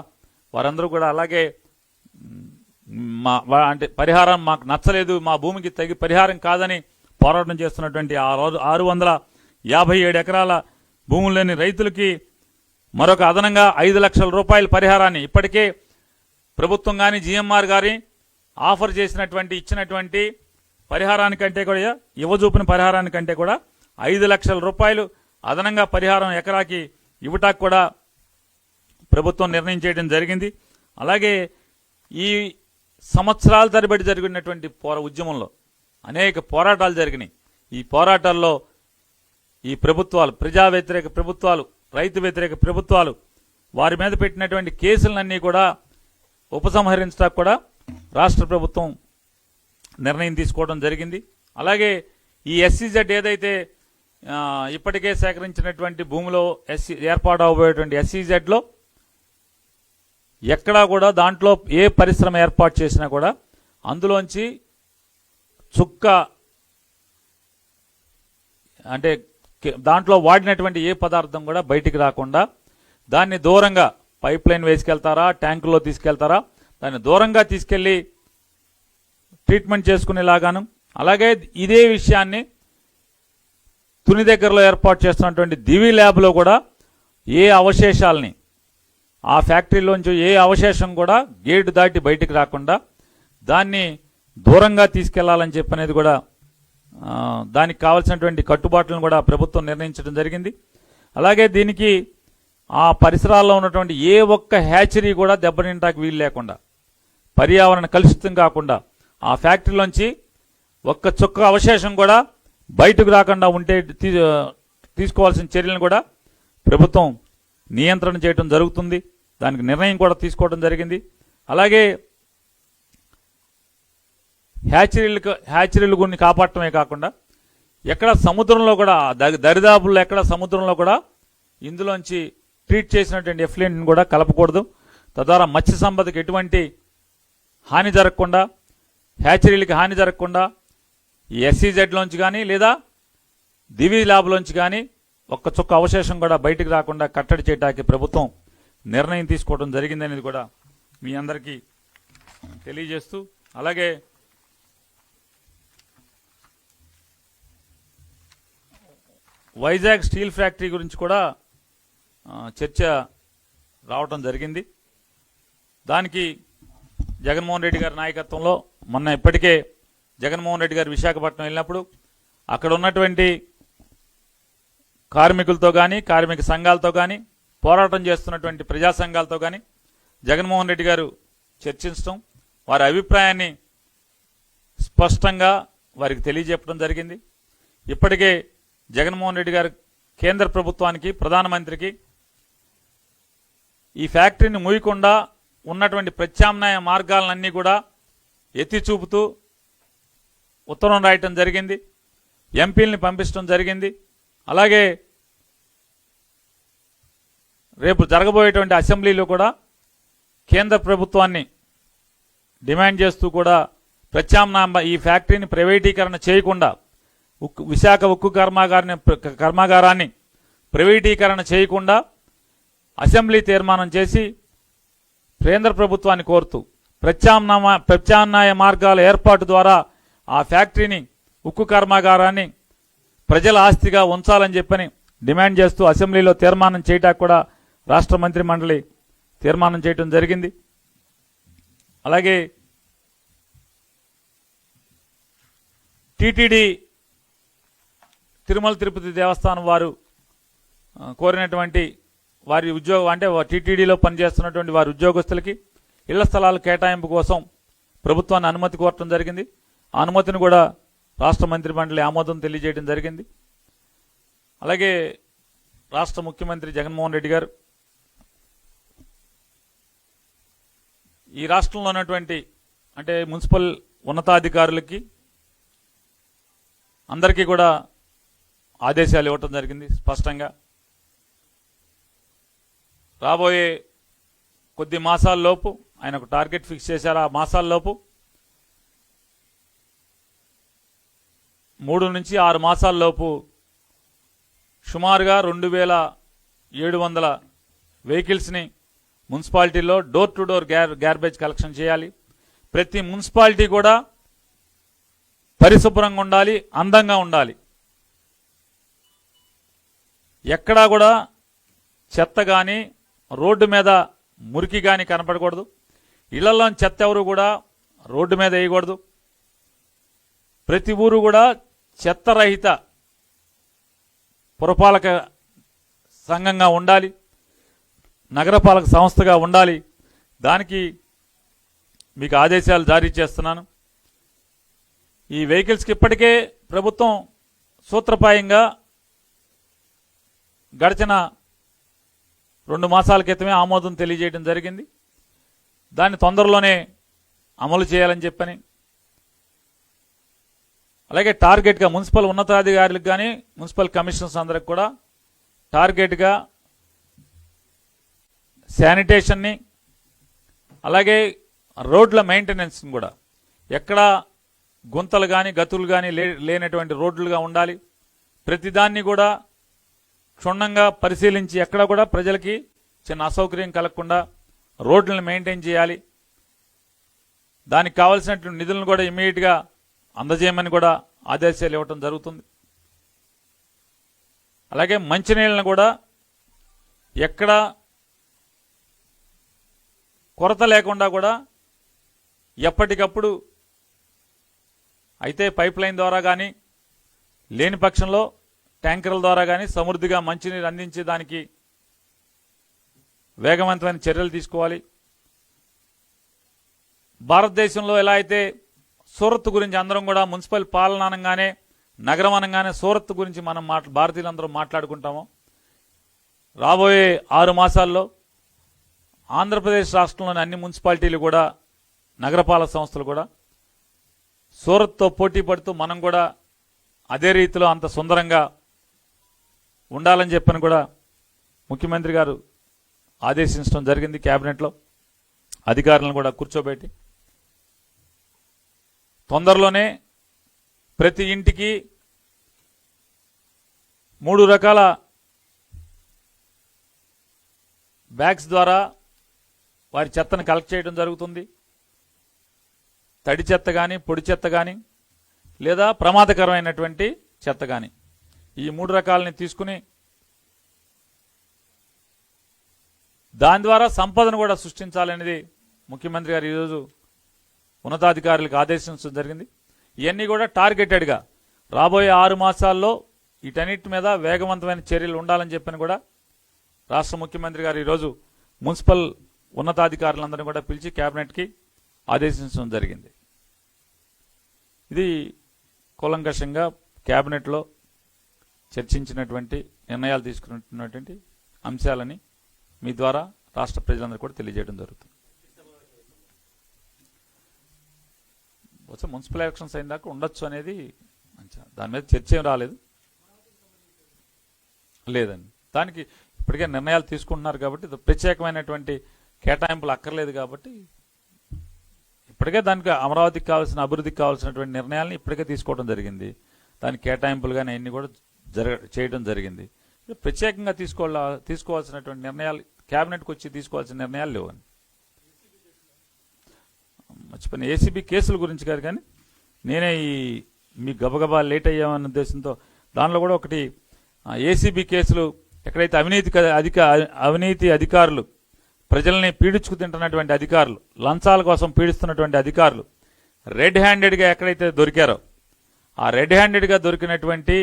వారందరూ కూడా అలాగే అంటే పరిహారం మాకు నచ్చలేదు, మా భూమికి తగి పరిహారం కాదని పోరాటం చేస్తున్నటువంటి 657 ఎకరాల భూముల్లోని రైతులకి మరొక అదనంగా 5 లక్షల రూపాయల పరిహారాన్ని ఇప్పటికే ప్రభుత్వం కానీ GMR గారి ఆఫర్ చేసినటువంటి ఇచ్చినటువంటి పరిహారానికంటే కూడా ఇవ్వజూపిన పరిహారానికంటే కూడా 5 లక్షల రూపాయలు అదనంగా పరిహారం ఎకరాకి ఇవ్వటానికి కూడా ప్రభుత్వం నిర్ణయం చేయడం జరిగింది. అలాగే ఈ సంవత్సరాల తరబడి జరిగినటువంటి ఉద్యమంలో అనేక పోరాటాలు జరిగినాయి. ఈ పోరాటాల్లో ఈ ప్రభుత్వాలు, ప్రజా వ్యతిరేక ప్రభుత్వాలు, రైతు వ్యతిరేక ప్రభుత్వాలు వారి మీద పెట్టినటువంటి కేసులన్నీ కూడా ఉపసంహరించడానికి కూడా రాష్ట్ర ప్రభుత్వం నిర్ణయం తీసుకోవడం జరిగింది. అలాగే ఈ SEZ ఏదైతే ఇప్పటికే సేకరించినటువంటి భూమిలో ఏర్పాటు అవబోయేటువంటి SEZలో ఎక్కడా కూడా దాంట్లో ఏ పరిశ్రమ ఏర్పాటు చేసినా కూడా అందులోంచి చుక్క అంటే దాంట్లో వాడినటువంటి ఏ పదార్థం కూడా బయటికి రాకుండా దాన్ని దూరంగా పైప్ లైన్ వేసుకెళ్తారా, ట్యాంకుల్లో తీసుకెళ్తారా, దాన్ని దూరంగా తీసుకెళ్లి ట్రీట్మెంట్ చేసుకునేలాగాను, అలాగే ఇదే విషయాన్ని తుని దగ్గరలో ఏర్పాటు చేస్తున్నటువంటి దివి ల్యాబ్లో కూడా ఏ అవశేషాలని ఆ ఫ్యాక్టరీలోంచి ఏ అవశేషం కూడా గేటు దాటి బయటికి రాకుండా దాన్ని దూరంగా తీసుకెళ్లాలని చెప్పనేది కూడా దానికి కావాల్సినటువంటి కట్టుబాట్లను కూడా ప్రభుత్వం నిర్ణయించడం జరిగింది. అలాగే దీనికి ఆ పరిసరాల్లో ఉన్నటువంటి ఏ ఒక్క హ్యాచరీ కూడా దెబ్బతింటానికి వీలు లేకుండా, పర్యావరణ కలుషితం కాకుండా ఆ ఫ్యాక్టరీలోంచి ఒక్క చుక్క అవశేషం కూడా బయటకు రాకుండా ఉంటే తీసుకోవాల్సిన చర్యలను కూడా ప్రభుత్వం నియంత్రణ చేయడం జరుగుతుంది. దానికి నిర్ణయం కూడా తీసుకోవడం జరిగింది. అలాగే హ్యాచరీలు కొన్ని కాపాడటమే కాకుండా ఎక్కడ సముద్రంలో కూడా దరిదాపుల్లో ఎక్కడ సముద్రంలో కూడా ఇందులోంచి ట్రీట్ చేసినటువంటి ఎఫ్లూయెంట్ని కూడా కలపకూడదు. తద్వారా మత్స్య సంపదకి ఎటువంటి హాని జరగకుండా, హ్యాచరీలకి హాని జరగకుండా ఈ SEZలోంచి కానీ లేదా దివి ల్యాబ్లోంచి కానీ ఒక్క చుక్క అవశేషం కూడా బయటికి రాకుండా కట్టడి చేయడానికి ప్రభుత్వం నిర్ణయం తీసుకోవడం జరిగిందనేది కూడా మీ అందరికీ తెలియజేస్తూ, అలాగే వైజాగ్ స్టీల్ ఫ్యాక్టరీ గురించి కూడా చర్చ రావటం జరిగింది. దానికి జగన్మోహన్ రెడ్డి గారి నాయకత్వంలో మొన్న ఇప్పటికే జగన్మోహన్ రెడ్డి గారు విశాఖపట్నం వెళ్ళినప్పుడు అక్కడ ఉన్నటువంటి కార్మికులతో కానీ, కార్మిక సంఘాలతో కానీ, పోరాటం చేస్తున్నటువంటి ప్రజా సంఘాలతో కానీ జగన్మోహన్ రెడ్డి గారు చర్చించడం, వారి అభిప్రాయాన్ని స్పష్టంగా వారికి తెలియజెప్పడం జరిగింది. ఇప్పటికే జగన్మోహన్ రెడ్డి గారు కేంద్ర ప్రభుత్వానికి, ప్రధానమంత్రికి ఈ ఫ్యాక్టరీని మూయకుండా ఉన్నటువంటి ప్రత్యామ్నాయ మార్గాలన్నీ కూడా ఎత్తి చూపుతూ ఉత్తరం రాయటం జరిగింది. ఎంపీల్ని పంపించడం జరిగింది. అలాగే రేపు జరగబోయేటువంటి అసెంబ్లీలో కూడా కేంద్ర ప్రభుత్వాన్ని డిమాండ్ చేస్తూ కూడా ప్రత్యామ్నాయ ఈ ఫ్యాక్టరీని ప్రైవేటీకరణ చేయకుండా, విశాఖ ఉక్కు కర్మాగారాన్ని ప్రైవేటీకరణ చేయకుండా అసెంబ్లీ తీర్మానం చేసి కేంద్ర ప్రభుత్వాన్ని కోరుతూ ప్రత్యామ్నాయ మార్గాల ఏర్పాటు ద్వారా ఆ ఫ్యాక్టరీని, ఉక్కు కర్మాగారాన్ని ప్రజల ఆస్తిగా ఉంచాలని చెప్పని డిమాండ్ చేస్తూ అసెంబ్లీలో తీర్మానం చేయడానికి కూడా రాష్ట్ర మంత్రి మండలి తీర్మానం చేయడం జరిగింది. అలాగే టీటీడీ తిరుమల తిరుపతి దేవస్థానం వారు కోరినటువంటి వారి అంటే టీటీడీలో పనిచేస్తున్నటువంటి వారి ఉద్యోగస్తులకి ఇళ్ల స్థలాల కేటాయింపు కోసం ప్రభుత్వాన్ని అనుమతి కోరటం జరిగింది. ఆ అనుమతిని కూడా రాష్ట్ర మంత్రి మండలి ఆమోదం తెలియజేయడం జరిగింది. అలాగే రాష్ట్ర ముఖ్యమంత్రి జగన్మోహన్ రెడ్డి గారు ఈ రాష్ట్రంలో ఉన్నటువంటి అంటే మున్సిపల్ ఉన్నతాధికారులకి అందరికీ కూడా ఆదేశాలు ఇవ్వటం జరిగింది. స్పష్టంగా రాబోయే కొద్ది మాసాల్లోపు ఆయన ఒక టార్గెట్ ఫిక్స్ చేశారు. ఆ మాసాల్లోపు 3 నుంచి 6 మాసాల్లోపు సుమారుగా 2700 వెహికల్స్ని మున్సిపాలిటీలో door to door garbage collection చేయాలి. ప్రతి మున్సిపాలిటీ కూడా పరిశుభ్రంగా ఉండాలి, అందంగా ఉండాలి. ఎక్కడా కూడా చెత్త కానీ, రోడ్డు మీద మురికి కానీ కనపడకూడదు. ఇళ్లలో చెత్త ఎవరు కూడా రోడ్డు మీద వేయకూడదు. ప్రతి ఊరు కూడా చెత్త రహిత పురపాలక సంఘంగా ఉండాలి, నగరపాలక సంస్థగా ఉండాలి. దానికి మీకు ఆదేశాలు జారీ చేస్తున్నాను. ఈ వెహికల్స్కి ఇప్పటికే ప్రభుత్వం సూత్రప్రాయంగా గడిచిన 2 మాసాల క్రితమే ఆమోదం తెలియజేయడం జరిగింది. దాన్ని తొందరలోనే అమలు చేయాలని చెప్పని, అలాగే టార్గెట్గా మున్సిపల్ ఉన్నతాధికారులకు కానీ, మున్సిపల్ కమిషనర్స్ అందరికి కూడా టార్గెట్గా శానిటేషన్ని, అలాగే రోడ్ల మెయింటెనెన్స్ని కూడా ఎక్కడ గుంతలు కానీ, గతులు కానీ లేనటువంటి రోడ్లుగా ఉండాలి. ప్రతిదాన్ని కూడా క్షుణ్ణంగా పరిశీలించి ఎక్కడ కూడా ప్రజలకి చిన్న అసౌకర్యం కలగకుండా రోడ్లను మెయింటైన్ చేయాలి. దానికి కావాల్సినటువంటి నిధులను కూడా ఇమ్మీడియట్గా అందజేయమని కూడా ఆదేశాలు ఇవ్వటం జరుగుతుంది. అలాగే మంచినీళ్ళను కూడా ఎక్కడ కొరత లేకుండా కూడా ఎప్పటికప్పుడు అయితే పైప్ లైన్ ద్వారా కానీ లేని పక్షంలో ట్యాంకర్ల ద్వారా కానీ సమృద్ధిగా మంచినీరు అందించేదానికి వేగవంతమైన చర్యలు తీసుకోవాలి. భారతదేశంలో ఎలా అయితే సూరత్ గురించి అందరం కూడా మున్సిపల్ పాలన అనగానే నగరం అనగానే సూరత్ గురించి మనం భారతీయులందరూ మాట్లాడుకుంటాము. రాబోయే 6 మాసాల్లో ఆంధ్రప్రదేశ్ రాష్ట్రంలోని అన్ని మున్సిపాలిటీలు కూడా నగరపాలక సంస్థలు కూడా సూరత్తో పోటీ పడుతూ మనం కూడా అదే రీతిలో అంత సుందరంగా ఉండాలని చెప్పని కూడా ముఖ్యమంత్రి గారు ఆదేశించడం జరిగింది. కేబినెట్లో అధికారులను కూడా కూర్చోబెట్టి తొందరలోనే ప్రతి ఇంటికి 3 రకాల బ్యాగ్స్ ద్వారా వారి చెత్తను కలెక్ట్ చేయడం జరుగుతుంది. తడి చెత్త కానీ, పొడి చెత్త కానీ, లేదా ప్రమాదకరమైనటువంటి చెత్త కానీ, ఈ 3 రకాలని తీసుకుని దాని ద్వారా సంపదను కూడా సృష్టించాలనేది ముఖ్యమంత్రి గారు ఈరోజు ఉన్నతాధికారులకు ఆదేశించడం జరిగింది. ఇవన్నీ కూడా టార్గెటెడ్గా రాబోయే 6 మాసాల్లో వీటన్నిటి మీద వేగవంతమైన చర్యలు ఉండాలని చెప్పని కూడా రాష్ట్ర ముఖ్యమంత్రి గారు ఈరోజు మున్సిపల్ ఉన్నతాధికారులందరినీ కూడా పిలిచి కేబినెట్కి ఆదేశించడం జరిగింది. ఇది కూలంకషంగా కేబినెట్లో చర్చించినటువంటి నిర్ణయాలు తీసుకున్నటువంటి అంశాలని మీ ద్వారా రాష్ట్ర ప్రజలందరూ కూడా తెలియజేయడం జరుగుతుంది. మున్సిపల్ ఎలక్షన్స్ అయిన దాకా ఉండొచ్చు అనేది దాని మీద చర్చ ఏం రాలేదు లేదండి. దానికి ఇప్పటికే నిర్ణయాలు తీసుకుంటున్నారు కాబట్టి ప్రత్యేకమైనటువంటి కేటాయింపులు అక్కర్లేదు కాబట్టి ఇప్పటికే దానికి అమరావతికి కావాల్సిన అభివృద్ధికి కావాల్సినటువంటి నిర్ణయాలను ఇప్పటికే తీసుకోవడం జరిగింది. దానికి కేటాయింపులు కానీ అన్ని కూడా చేయడం జరిగింది. ప్రత్యేకంగా తీసుకోవాల్సినటువంటి నిర్ణయాలు కేబినెట్కి వచ్చి తీసుకోవాల్సిన నిర్ణయాలు లేవని మర్చిపోయిన. ఏసీబీ కేసుల గురించి కాదు కానీ నేనే మీ గబగబా లేట్ అయ్యామన్న ఉద్దేశంతో దానిలో కూడా ఒకటి ఏసీబీ కేసులు ఎక్కడైతే అవినీతి అధికారులు ప్రజల్ని పీడించుకు తింటున్నటువంటి అధికారులు, లంచాల కోసం పీడిస్తున్నటువంటి అధికారులు రెడ్ హ్యాండెడ్గా ఎక్కడైతే దొరికారో ఆ రెడ్ హ్యాండెడ్గా దొరికినటువంటి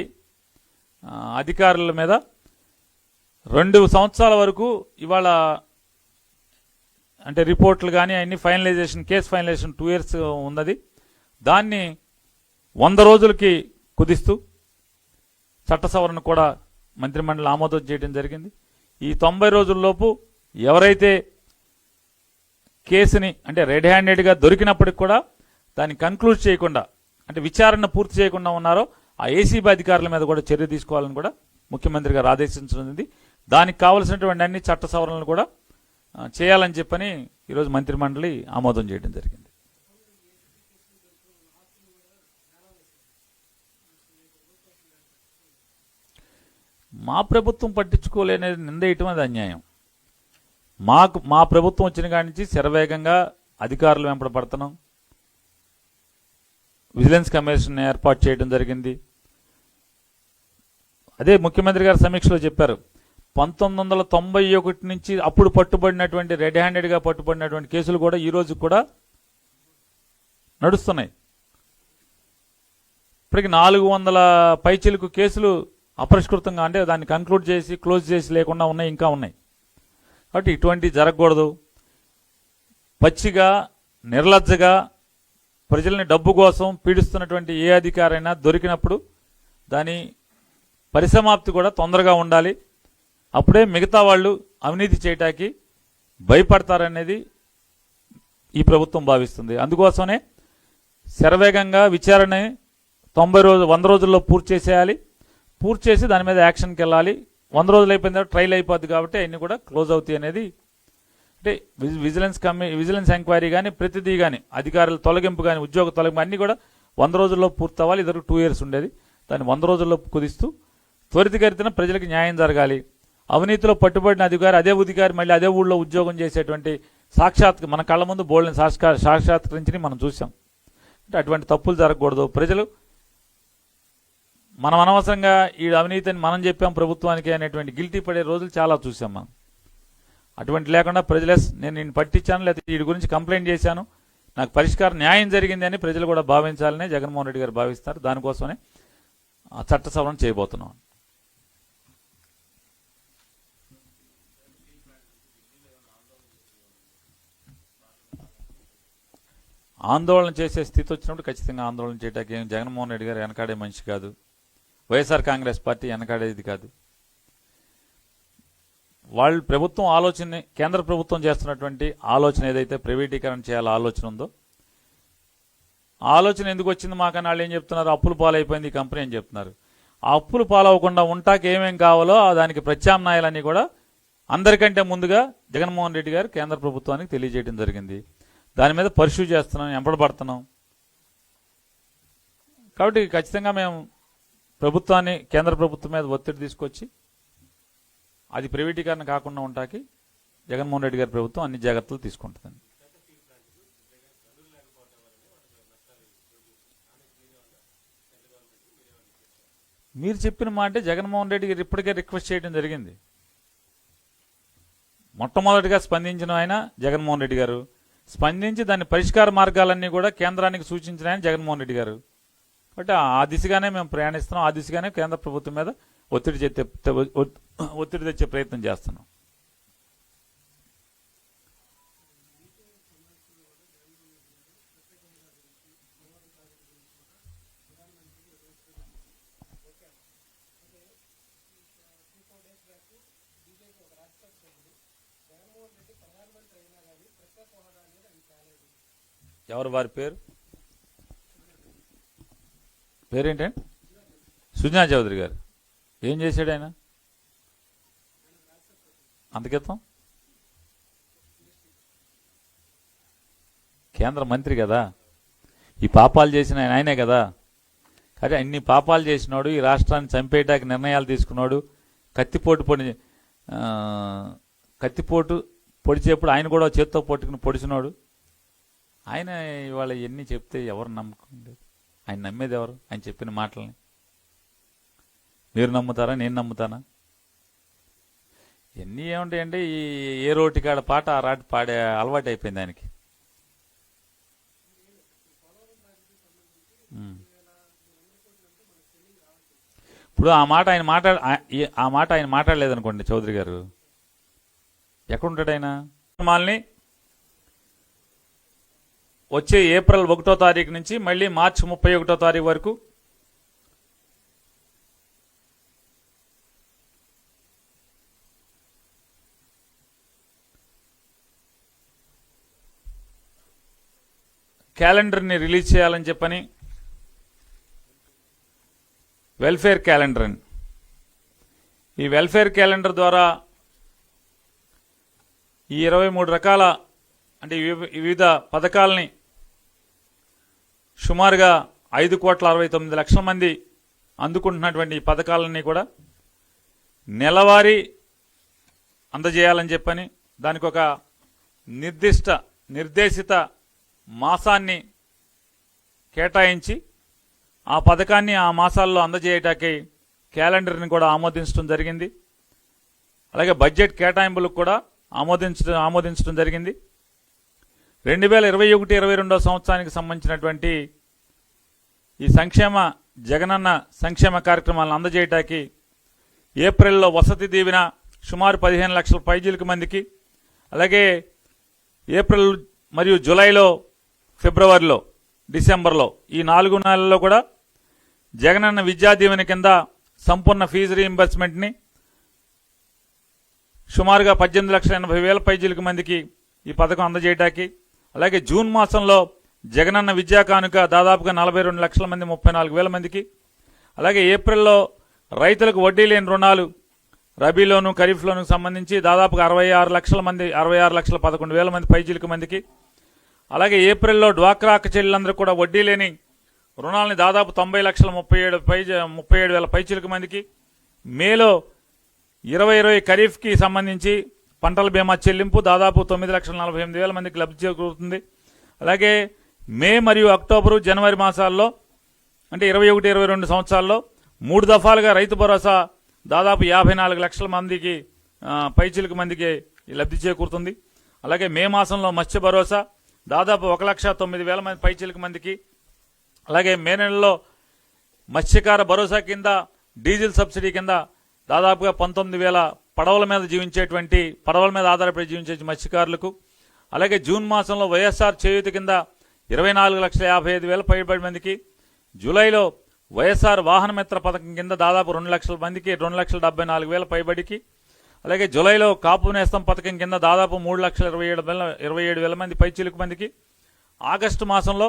అధికారుల మీద 2 సంవత్సరాల వరకు ఇవాళ అంటే రిపోర్ట్లు కానీ అన్ని ఫైనలైజేషన్ కేసు ఫైనలైజేషన్ 2 years ఉన్నది. దాన్ని 100 రోజులకి కుదిస్తూ చట్ట సవరణ కూడా మంత్రిమండలి ఆమోదం చేయడం జరిగింది. ఈ 90 రోజుల్లోపు ఎవరైతే కేసుని అంటే రెడ్ హ్యాండెడ్గా దొరికినప్పటికి కూడా దాన్ని కంక్లూడ్ చేయకుండా అంటే విచారణ పూర్తి చేయకుండా ఉన్నారో ఆ ఏసీబీ అధికారుల మీద కూడా చర్య తీసుకోవాలని కూడా ముఖ్యమంత్రి గారు ఆదేశించనుంది. దానికి కావలసినటువంటి అన్ని చట్ట సవరణలు కూడా చేయాలని చెప్పని ఈరోజు మంత్రిమండలి ఆమోదం చేయడం జరిగింది. మా ప్రభుత్వం పట్టించుకోలేనేది నిందేయటం అది అన్యాయం. మా ప్రభుత్వం వచ్చిన కాడి నుంచి శరవేగంగా అధికారులు వెంపడపడుతున్నాం. విజిలెన్స్ కమిషన్ ఏర్పాటు చేయడం జరిగింది. అదే ముఖ్యమంత్రి గారు సమీక్షలో చెప్పారు 1991 నుంచి అప్పుడు పట్టుబడినటువంటి రెడ్ హ్యాండెడ్గా పట్టుబడినటువంటి కేసులు కూడా ఈ రోజు కూడా నడుస్తున్నాయి. ఇప్పటికి 400 పైచిలుకు కేసులు అపరిష్కృతంగా అంటే దాన్ని కంక్లూడ్ చేసి క్లోజ్ చేసి లేకుండా ఉన్నాయి, ఇంకా ఉన్నాయి. కాబట్టి ఇటువంటి జరగకూడదు. పచ్చిగా నిర్లజ్జగా ప్రజల్ని డబ్బు కోసం పీడిస్తున్నటువంటి ఏ అధికారైనా దొరికినప్పుడు దాని పరిసమాప్తి కూడా తొందరగా ఉండాలి. అప్పుడే మిగతా వాళ్ళు అవినీతి చేయటానికి భయపడతారనేది ఈ ప్రభుత్వం భావిస్తుంది. అందుకోసమే శరవేగంగా విచారణ 100 రోజుల్లో పూర్తి చేసేయాలి. పూర్తి చేసి దాని మీద యాక్షన్కి వెళ్ళాలి. 100 రోజులు అయిపోయిన తర్వాత ట్రయల్ అయిపోద్ది కాబట్టి అన్నీ కూడా క్లోజ్ అవుతాయి అనేది అంటే విజిలెన్స్ ఎంక్వైరీ కానీ ప్రతిదీ కానీ అధికారుల తొలగింపు కానీ ఉద్యోగ తొలగింపు అన్నీ కూడా 100 రోజుల్లో పూర్తి అవ్వాలి. ఇద్దరు 2 years ఉండేది, దాన్ని 100 రోజుల్లో కుదిస్తూ త్వరితగతిన ప్రజలకు న్యాయం జరగాలి. అవినీతిలో పట్టుబడిన అధికారి అదే అధికారి మళ్ళీ అదే ఊళ్ళో ఉద్యోగం చేసేటువంటి మన కళ్ళ ముందు బోల్డ్ని సాక్షాత్కరించి మనం చూసాం. అంటే అటువంటి తప్పులు జరగకూడదు. ప్రజలు మనం అనవసరంగా ఈ అవినీతిని మనం చెప్పాం ప్రభుత్వానికి అనేటువంటి గిల్టీ పడే రోజులు చాలా చూసాం మనం. అటువంటి లేకుండా ప్రజలే నేను నిన్ను పట్టించాను లేకపోతే వీడి గురించి కంప్లైంట్ చేశాను, నాకు పరిష్కారం న్యాయం జరిగింది అని ప్రజలు కూడా భావించాలని జగన్మోహన్ రెడ్డి గారు భావిస్తారు. దానికోసమే ఆ చట్ట సవరణ చేయబోతున్నాం. ఆందోళన చేసే స్థితి వచ్చినప్పుడు ఖచ్చితంగా ఆందోళన చేయడానికి జగన్మోహన్ రెడ్డి గారు వెనకాడే మనిషి కాదు, వైఎస్ఆర్ కాంగ్రెస్ పార్టీ వెనకాడేది కాదు. వాళ్ళు ప్రభుత్వం ఆలోచన, కేంద్ర ప్రభుత్వం చేస్తున్నటువంటి ఆలోచన ఏదైతే ప్రైవేటీకరణ చేయాలో ఆలోచన ఉందో, ఆలోచన ఎందుకు వచ్చింది మాకని వాళ్ళు ఏం చెప్తున్నారు, అప్పులు పాలైపోయింది ఈ కంపెనీ అని చెప్తున్నారు. ఆ అప్పులు పాలవకుండా ఉంటాకి ఏమేం కావాలో దానికి ప్రత్యామ్నాయాలన్నీ కూడా అందరికంటే ముందుగా జగన్మోహన్ రెడ్డి గారు కేంద్ర ప్రభుత్వానికి తెలియజేయడం జరిగింది. దాని మీద పర్స్యూ చేస్తున్నాం, ఎంపడబడుతున్నాం. కాబట్టి ఖచ్చితంగా మేము ప్రభుత్వాన్ని, కేంద్ర ప్రభుత్వం మీద ఒత్తిడి తీసుకొచ్చి అది ప్రైవేటీకరణ కాకుండా ఉంటాకి జగన్మోహన్ రెడ్డి గారి ప్రభుత్వం అన్ని జాగ్రత్తలు తీసుకుంటుందండి. మీరు చెప్పిన మాట జగన్మోహన్ రెడ్డి గారు ఇప్పటికే రిక్వెస్ట్ చేయడం జరిగింది. మొట్టమొదటిగా స్పందించిన ఆయన జగన్మోహన్ రెడ్డి గారు, స్పందించి దాని పరిష్కార మార్గాలన్నీ కూడా కేంద్రానికి సూచించిన ఆయన జగన్మోహన్ రెడ్డి గారు. కాబట్టి ఆ దిశగానే మేము ప్రయాణిస్తున్నాం, ఆ దిశగానే కేంద్ర ప్రభుత్వం మీద ఒత్తిడి తెచ్చే ప్రయత్నం చేస్తున్నాం. ఎవరు వారి పేరేంటండి? సుజనా చౌదరి గారు. ఏం చేశాడు ఆయన అంతకితం? కేంద్ర మంత్రి కదా, ఈ పాపాలు చేసిన ఆయనే కదా. కానీ అన్ని పాపాలు చేసినాడు, ఈ రాష్ట్రాన్ని చంపేయడానికి నిర్ణయాలు తీసుకున్నాడు, కత్తిపోటు పొడిచేప్పుడు ఆయన కూడా చేత్తో పట్టుకుని పొడిచినాడు. ఆయన ఇవాళ ఎన్ని చెప్తే ఎవరు నమ్మకం లేదు. ఆయన నమ్మేది ఎవరు? ఆయన చెప్పిన మాటల్ని మీరు నమ్ముతారా, నేను నమ్ముతానా? ఎన్ని ఏముంటాయంటే ఈ ఏ రోటికాడ పాట ఆ రాటి పాడే అలవాటు అయిపోయింది ఆయనకి. ఇప్పుడు ఆ మాట ఆయన మాట్లాడలేదనుకోండి చౌదరి గారు, ఎక్కడుంటాడు ఆయన? మాల్ని వచ్చే ఏప్రిల్ 1వ తారీఖు నుంచి మళ్ళీ మార్చి 31వ తారీఖు వరకు క్యాలెండర్ని రిలీజ్ చేయాలని చెప్పని, వెల్ఫేర్ క్యాలెండర్ అని, ఈ వెల్ఫేర్ క్యాలెండర్ ద్వారా ఈ 23 రకాల అంటే వివిధ పథకాలని సుమారుగా 5,69,00,000 మంది అందుకుంటున్నటువంటి ఈ పథకాలన్నీ కూడా నెలవారీ అందజేయాలని చెప్పని, దానికి ఒక నిర్దేశిత మాసాన్ని కేటాయించి ఆ పథకాన్ని ఆ మాసాల్లో అందజేయటానికి క్యాలెండర్ని కూడా ఆమోదించడం జరిగింది. అలాగే బడ్జెట్ కేటాయింపులకు కూడా ఆమోదించడం జరిగింది. 2021-22 సంవత్సరానికి సంబంధించినటువంటి ఈ జగనన్న సంక్షేమ కార్యక్రమాలను అందజేయటానికి ఏప్రిల్లో వసతి దీవెన సుమారు 15 లక్షల పైజీలకు మందికి, అలాగే ఏప్రిల్ మరియు జూలైలో, ఫిబ్రవరిలో, డిసెంబర్లో ఈ 4 నెలల్లో కూడా జగనన్న విద్యా దీవెన కింద సంపూర్ణ ఫీజు రీయింబర్స్మెంట్ని సుమారుగా 18,80,000 పైజీలకు మందికి ఈ పథకం అందజేయటానికి, అలాగే జూన్ మాసంలో జగనన్న విద్యా కానుక దాదాపుగా 42 లక్షల మంది 34,000 మందికి, అలాగే ఏప్రిల్లో రైతులకు వడ్డీ లేని రుణాలు రబీలోను ఖరీఫ్లోను సంబంధించి దాదాపుగా 66,11,000 మంది పైజీలకు మందికి, అలాగే ఏప్రిల్లో డ్వాక్రా చెల్లెలందరూ కూడా వడ్డీ లేని రుణాలని దాదాపు 90,37,000 పైచీలకు మందికి, మేలో 2020 ఖరీఫ్కి సంబంధించి పంటల బీమా చెల్లింపు దాదాపు 9,48,000 మందికి లబ్ధి చేకూరుతుంది. అలాగే మే మరియు అక్టోబరు జనవరి మాసాల్లో అంటే 21-22 సంవత్సరాల్లో 3 దఫాలుగా రైతు భరోసా దాదాపు 54 లక్షల మందికి పైచిలకు మందికి లబ్ధి చేకూరుతుంది. అలాగే మే మాసంలో మత్స్య భరోసా దాదాపు 1,09,000 మంది పైచిలకు మందికి, అలాగే మే నెలలో మత్స్యకార భరోసా కింద డీజిల్ సబ్సిడీ కింద దాదాపుగా 19,000 పడవల మీద ఆధారపడి జీవించే మత్స్యకారులకు, అలాగే జూన్ మాసంలో వైఎస్ఆర్ చేయూత కింద 24,55,000 పైబడి మందికి, జూలైలో వైఎస్ఆర్ వాహనమిత్ర పథకం కింద దాదాపు 2 లక్షల మందికి 2,74,000 పైబడికి, అలాగే జూలైలో కాపు నేస్తం పథకం కింద దాదాపు 3,27,000 మంది పైచిలుకు మందికి, ఆగస్టు మాసంలో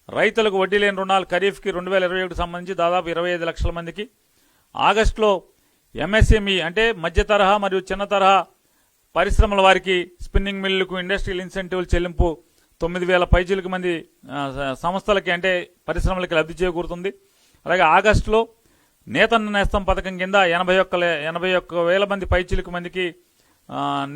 రైతులకు వడ్డీ లేని రుణాలు ఖరీఫ్కి 2021 సంబంధించి దాదాపు 25 లక్షల మందికి, ఆగస్టులో ఎంఎస్ఎంఈ అంటే మధ్య తరహా మరియు చిన్న తరహా పరిశ్రమల వారికి స్పిన్నింగ్ మిల్లుకు ఇండస్ట్రియల్ ఇన్సెంటివ్లు చెల్లింపు 9,000 పైచిలుకు మంది సంస్థలకి అంటే పరిశ్రమలకి లబ్ధి చేకూరుతుంది. అలాగే ఆగస్టులో నేతన్న నేస్తం పథకం కింద 81,000 మంది పైచిలుకు మందికి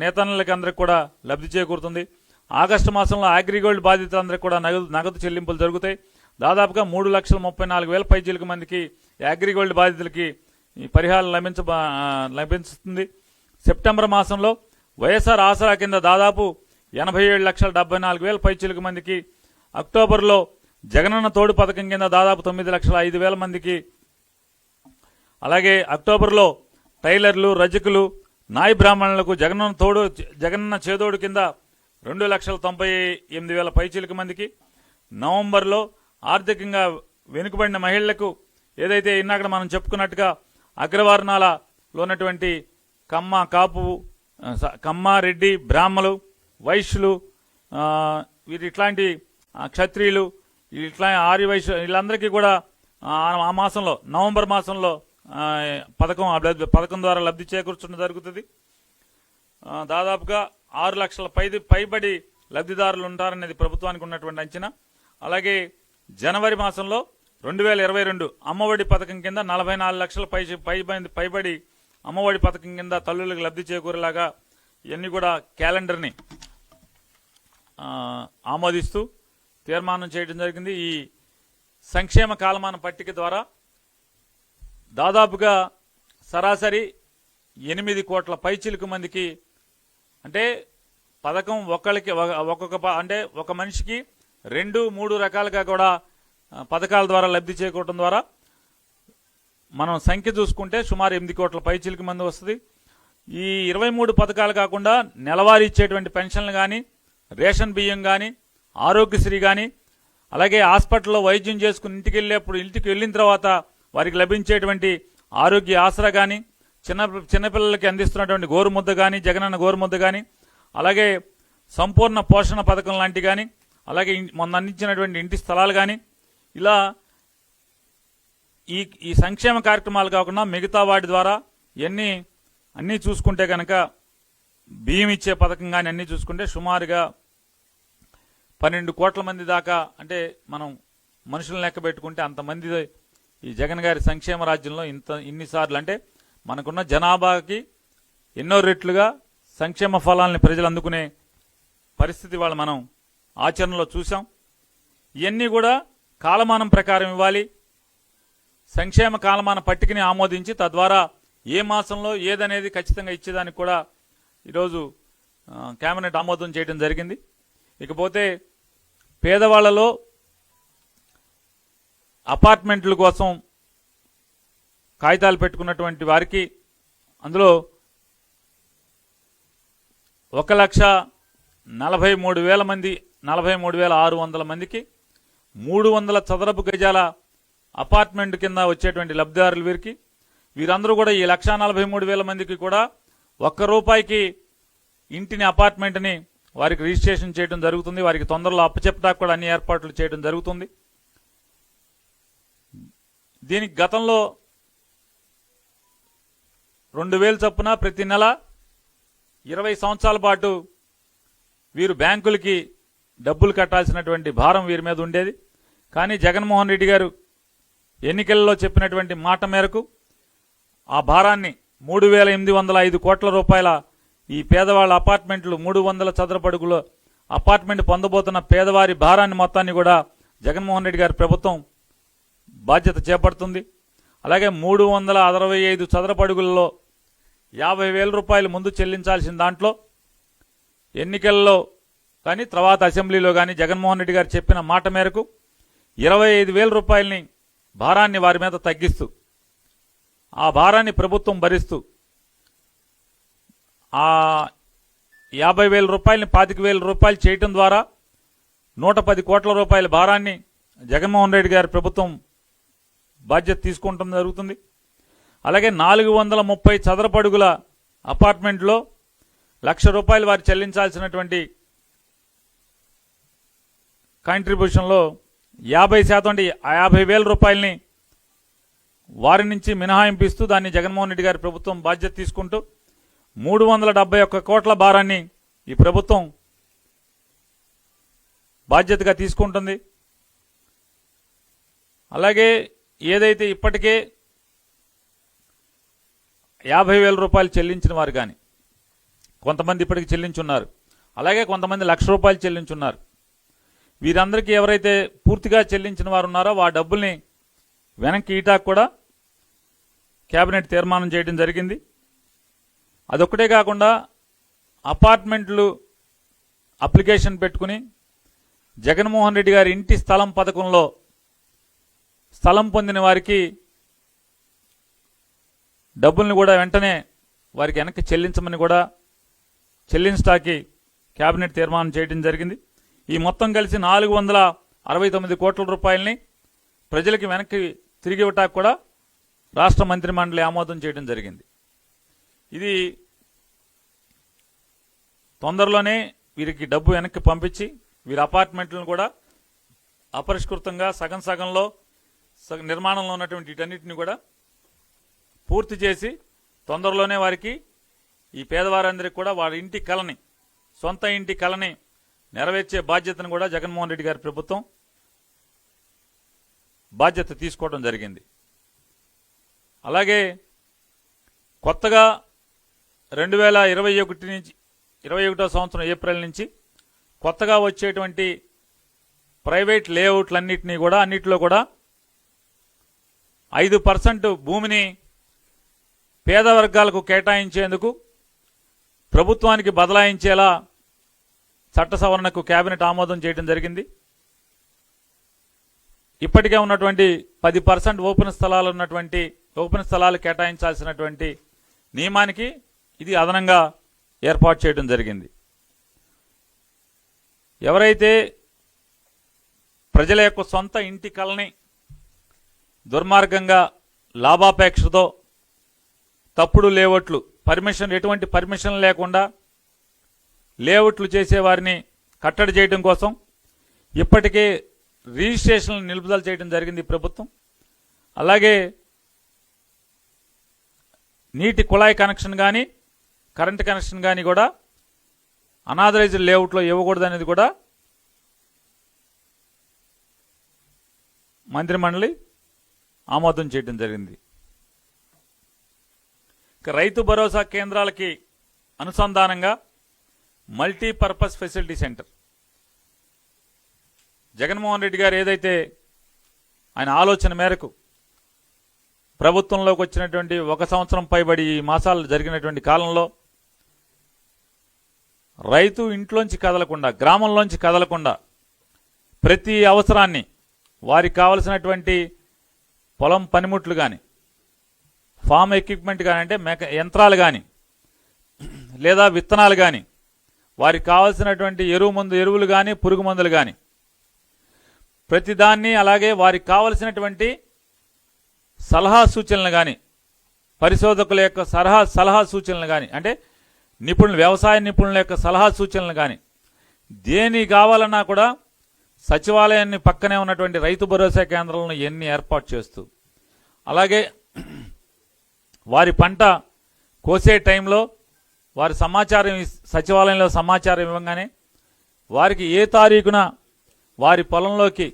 నేతన్నలకి అందరికి కూడా లబ్ధి చేకూరుతుంది. ఆగస్టు మాసంలో అగ్రిగోల్డ్ బాధితులందరికీ కూడా నగదు చెల్లింపులు జరుగుతాయి. దాదాపుగా 3,34,000 పైచిలుకు మందికి అగ్రిగోల్డ్ బాధితులకి ఈ పరిహారం లభిస్తుంది. సెప్టెంబర్ మాసంలో వైఎస్ఆర్ ఆసరా కింద దాదాపు 87,74,000 పైచిలుకు మందికి, అక్టోబర్లో జగనన్న తోడు పథకం కింద దాదాపు 9,05,000 మందికి, అలాగే అక్టోబర్లో టైలర్లు, రజకులు, నాయి బ్రాహ్మణులకు జగనన్న చేదోడు కింద 2,98,000 పైచిలుకు మందికి, నవంబర్లో ఆర్థికంగా వెనుకబడిన మహిళలకు ఏదైతే ఇన్నాక మనం చెప్పుకున్నట్టుగా అగ్రవర్ణాలలో ఉన్నటువంటి కమ్మ, రెడ్డి, బ్రాహ్మలు, వైశ్యులు, ఇట్లాంటి క్షత్రియులు, ఇట్లా ఆర్య వైశ్య వీళ్ళందరికీ కూడా ఆ మాసంలో నవంబర్ మాసంలో పథకం ద్వారా లబ్ధి చేకూర్చడం జరుగుతుంది. దాదాపుగా 6 లక్షల పైబడి లబ్ధిదారులు ఉంటారనేది ప్రభుత్వానికి ఉన్నటువంటి అంచనా. అలాగే జనవరి మాసంలో 2022 అమ్మఒడి పథకం కింద 44 లక్షల పైబడి అమ్మఒడి పథకం కింద తల్లులకు లబ్ధి చేకూరేలాగా ఇవన్నీ కూడా క్యాలెండర్ని ఆమోదిస్తూ తీర్మానం చేయడం జరిగింది. ఈ సంక్షేమ కాలమాన పట్టిక ద్వారా దాదాపుగా సరాసరి 8 కోట్ల పైచిలుకు మందికి అంటే పథకం అంటే ఒక మనిషికి 2-3 రకాలుగా కూడా పథకాల ద్వారా లబ్ధి చేకూరడం ద్వారా మనం సంఖ్య చూసుకుంటే సుమారు 8 కోట్ల పైచిలుకు మంది వస్తుంది. ఈ 23 పథకాలు కాకుండా నెలవారీ ఇచ్చేటువంటి పెన్షన్లు కానీ, రేషన్ బియ్యం కానీ, ఆరోగ్యశ్రీ కానీ, అలాగే హాస్పిటల్లో వైద్యం చేసుకుని ఇంటికి వెళ్ళిన తర్వాత వారికి లభించేటువంటి ఆరోగ్య ఆసరా కానీ, చిన్నపిల్లలకి అందిస్తున్నటువంటి గోరుముద్ద కానీ, జగనన్న గోరుముద్ద కానీ, అలాగే సంపూర్ణ పోషణ పథకం లాంటి కానీ, అలాగే మొన్న అందించినటువంటి ఇంటి స్థలాలు కానీ, ఇలా ఈ సంక్షేమ కార్యక్రమాలు కాకుండా మిగతా వాటి ద్వారా అన్నీ చూసుకుంటే కనుక బియ్యం ఇచ్చే పథకం కానీ అన్నీ చూసుకుంటే సుమారుగా 12 కోట్ల మంది దాకా అంటే మనం మనుషులను లెక్క పెట్టుకుంటే అంతమంది ఈ జగన్ గారి సంక్షేమ రాజ్యంలో ఇన్నిసార్లు అంటే మనకున్న జనాభాకి ఎన్నో రెట్లుగా సంక్షేమ ఫలాలని ప్రజలు అందుకునే పరిస్థితి వాళ్ళు మనం ఆచరణలో చూసాం. ఇవన్నీ కూడా కాలమానం ప్రకారం ఇవ్వాలి. సంక్షేమ కాలమాన పట్టికని ఆమోదించి తద్వారా ఏ మాసంలో ఏదనేది ఖచ్చితంగా ఇచ్చేదానికి కూడా ఈరోజు కేబినెట్ ఆమోదం చేయడం జరిగింది. ఇకపోతే పేదవాళ్లలో అపార్ట్మెంట్ల కోసం కాగితాలు పెట్టుకున్నటువంటి వారికి అందులో 1,43,000 మంది 43,600 మందికి 300 చదరపు గజాల అపార్ట్మెంట్ కింద వచ్చేటువంటి లబ్ధిదారులు వీరందరూ కూడా ఈ 1,43,000 మందికి కూడా ₹1 ఇంటిని అపార్ట్మెంట్ని వారికి రిజిస్ట్రేషన్ చేయడం జరుగుతుంది. వారికి తొందరలో అప్పచెప్పడానికి కూడా అన్ని ఏర్పాట్లు చేయడం జరుగుతుంది. దీనికి గతంలో 2,000 చొప్పున ప్రతి నెల 20 సంవత్సరాల పాటు వీరు బ్యాంకులకి డబ్బులు కట్టాల్సినటువంటి భారం వీరి మీద ఉండేది. కానీ జగన్మోహన్ రెడ్డి గారు ఎన్నికల్లో చెప్పినటువంటి మాట మేరకు ఆ భారాన్ని 3,805 కోట్ల రూపాయల ఈ పేదవాళ్ల అపార్ట్మెంట్లు 300 చదరపడుగుల అపార్ట్మెంట్ పొందబోతున్న పేదవారి భారాన్ని మొత్తాన్ని కూడా జగన్మోహన్ రెడ్డి గారి ప్రభుత్వం బాధ్యత చేపడుతుంది. అలాగే 365 చదరపు అడుగుల్లో 50,000 రూపాయలు ముందు చెల్లించాల్సిన దాంట్లో ఎన్నికల్లో కానీ తర్వాత అసెంబ్లీలో కానీ జగన్మోహన్ రెడ్డి గారు చెప్పిన మాట మేరకు 25,000 రూపాయలని భారాన్ని వారి మీద తగ్గిస్తూ ఆ భారాన్ని ప్రభుత్వం భరిస్తూ ఆ 50,000 రూపాయలని 25,000 రూపాయలు చేయటం ద్వారా 110 కోట్ల రూపాయల భారాన్ని జగన్మోహన్ రెడ్డి గారి ప్రభుత్వం బాధ్యత తీసుకుంటం జరుగుతుంది. అలాగే 430 చదరపు అడుగుల అపార్ట్మెంట్లో 1,00,000 రూపాయలు వారు చెల్లించాల్సినటువంటి కాంట్రిబ్యూషన్లో 50% అంటే 50,000 రూపాయలని వారి నుంచి మినహాయింపిస్తూ దాన్ని జగన్మోహన్ రెడ్డి గారి ప్రభుత్వం బాధ్యత తీసుకుంటూ 371 కోట్ల భారాన్ని ఈ ప్రభుత్వం బాధ్యతగా తీసుకుంటుంది. అలాగే ఏదైతే ఇప్పటికే 50,000 రూపాయలు చెల్లించిన వారు కానీ కొంతమంది ఇప్పటికి చెల్లించున్నారు, అలాగే కొంతమంది 1,00,000 రూపాయలు చెల్లించున్నారు. వీరందరికీ ఎవరైతే పూర్తిగా చెల్లించిన వారు ఉన్నారో ఆ డబ్బుల్ని వెనక్కి ఈటాకు కూడా కేబినెట్ తీర్మానం చేయడం జరిగింది. అదొక్కటే కాకుండా అపార్ట్మెంట్లు అప్లికేషన్ పెట్టుకుని జగన్మోహన్ రెడ్డి గారి ఇంటి స్థలం పథకంలో స్థలం పొందిన వారికి డబ్బుల్ని కూడా వెంటనే వారికి వెనక్కి చెల్లించమని కూడా చెల్లించడానికి కేబినెట్ తీర్మానం చేయడం జరిగింది. ఈ మొత్తం కలిసి 469 కోట్ల రూపాయలని ప్రజలకి వెనక్కి తిరిగి ఇవ్వటానికి కూడా రాష్ట్ర మంత్రిమండలి ఆమోదం చేయడం జరిగింది. ఇది తొందరలోనే వీరికి డబ్బు వెనక్కి పంపించి వీరి అపార్ట్మెంట్లను కూడా అపరిష్కృతంగా సగం సగంలో నిర్మాణంలో ఉన్నటువంటి వీటన్నిటిని కూడా పూర్తి చేసి తొందరలోనే వారికి ఈ పేదవారందరికీ కూడా వారి ఇంటి కలని సొంత ఇంటి కలని నెరవేర్చే బాధ్యతను కూడా జగన్మోహన్ రెడ్డి గారి ప్రభుత్వం బాధ్యత తీసుకోవడం జరిగింది. అలాగే కొత్తగా 2021 సంవత్సరం ఏప్రిల్ నుంచి కొత్తగా వచ్చేటువంటి ప్రైవేట్ లేఅవుట్లన్నింటినీ కూడా అన్నింటిలో కూడా 5% భూమిని పేద వర్గాలకు కేటాయించేందుకు ప్రభుత్వానికి బదలాయించేలా చట్ట సవరణకు కేబినెట్ ఆమోదం చేయడం జరిగింది. ఇప్పటికే ఉన్నటువంటి 10% ఓపెన్ స్థలాలు కేటాయించాల్సినటువంటి నియమానికి ఇది అదనంగా ఏర్పాటు చేయడం జరిగింది. ఎవరైతే ప్రజల యొక్క సొంత ఇంటి కలని దుర్మార్గంగా లాభాపేక్షతో తప్పుడు లేఅవుట్లు ఎటువంటి పర్మిషన్ లేకుండా లేఅవుట్లు చేసేవారిని కట్టడి చేయడం కోసం ఇప్పటికే రిజిస్ట్రేషన్లు నిలుపుదల చేయడం జరిగింది ప్రభుత్వం. అలాగే నీటి కుళాయి కనెక్షన్ కానీ కరెంటు కనెక్షన్ కానీ కూడా అనాథరైజ్డ్ లేఅవుట్లో ఇవ్వకూడదు అనేది కూడా మంత్రిమండలి ఆమోదం చేయడం జరిగింది. రైతు భరోసా కేంద్రాలకి అనుసంధానంగా multipurpose facility centre Jaganmohan Reddy గారు ఏదైతే ఆయన ఆలోచన మేరకు ప్రభుత్వంలోకి వచ్చినటువంటి 1 సంవత్సరం పైబడి ఈ మాసాలు జరిగినటువంటి కాలంలో రైతు ఇంట్లోంచి కదలకుండా గ్రామంలోంచి కదలకుండా ప్రతి అవసరాన్ని వారికి కావలసినటువంటి పొలం పనిముట్లు కానీ ఫామ్ ఎక్విప్మెంట్ కానీ అంటే యంత్రాలు కానీ లేదా విత్తనాలు కానీ వారికి కావాల్సినటువంటి ఎరువులు కానీ పురుగు మందులు కానీ ప్రతిదాన్ని అలాగే వారికి కావలసినటువంటి సలహా సూచనలు కానీ పరిశోధకుల యొక్క సలహా సూచనలు కానీ అంటే వ్యవసాయ నిపుణుల యొక్క సలహా సూచనలు కానీ దేని కావాలన్నా కూడా సచివాలయాన్ని పక్కనే ఉన్నటువంటి రైతు భరోసా కేంద్రాలను ఎన్ని ఏర్పాటు చేస్తూ అలాగే వారి పంట కోసే టైంలో వారి సచివాలయంలో సమాచారం ఇవ్వగానే వారికి ఏ తారీఖున వారి పొలంలోకి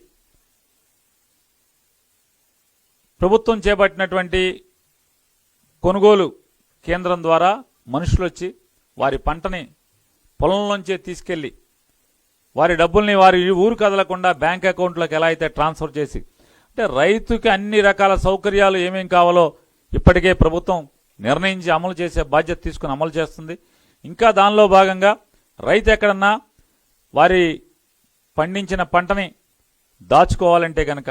ప్రభుత్వం చేపట్టినటువంటి కొనుగోలు కేంద్రం ద్వారా మనుషులు వచ్చి వారి పంటని పొలంలోంచే తీసుకెళ్లి వారి డబ్బుల్ని వారి ఊరు కదలకుండా బ్యాంక్ అకౌంట్లోకి ఎలా అయితే ట్రాన్స్ఫర్ చేసి అంటే రైతుకి అన్ని రకాల సౌకర్యాలు ఏమేం కావాలో ఇప్పటికే ప్రభుత్వం నిర్ణయించి అమలు చేసే బాధ్యత తీసుకుని అమలు చేస్తుంది. ఇంకా దానిలో భాగంగా రైతు ఎక్కడన్నా వారి పండించిన పంటని దాచుకోవాలంటే కనుక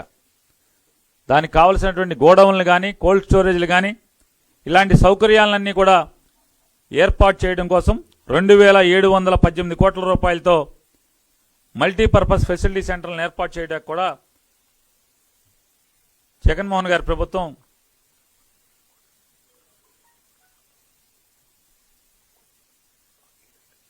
దానికి కావలసినటువంటి గోడౌన్లు కానీ కోల్డ్ స్టోరేజ్లు కానీ ఇలాంటి సౌకర్యాలన్నీ కూడా ఏర్పాటు చేయడం కోసం 2,718 కోట్ల రూపాయలతో మల్టీపర్పస్ ఫెసిలిటీ సెంటర్లను ఏర్పాటు చేయడానికి కూడా జగన్మోహన్ గారి ప్రభుత్వం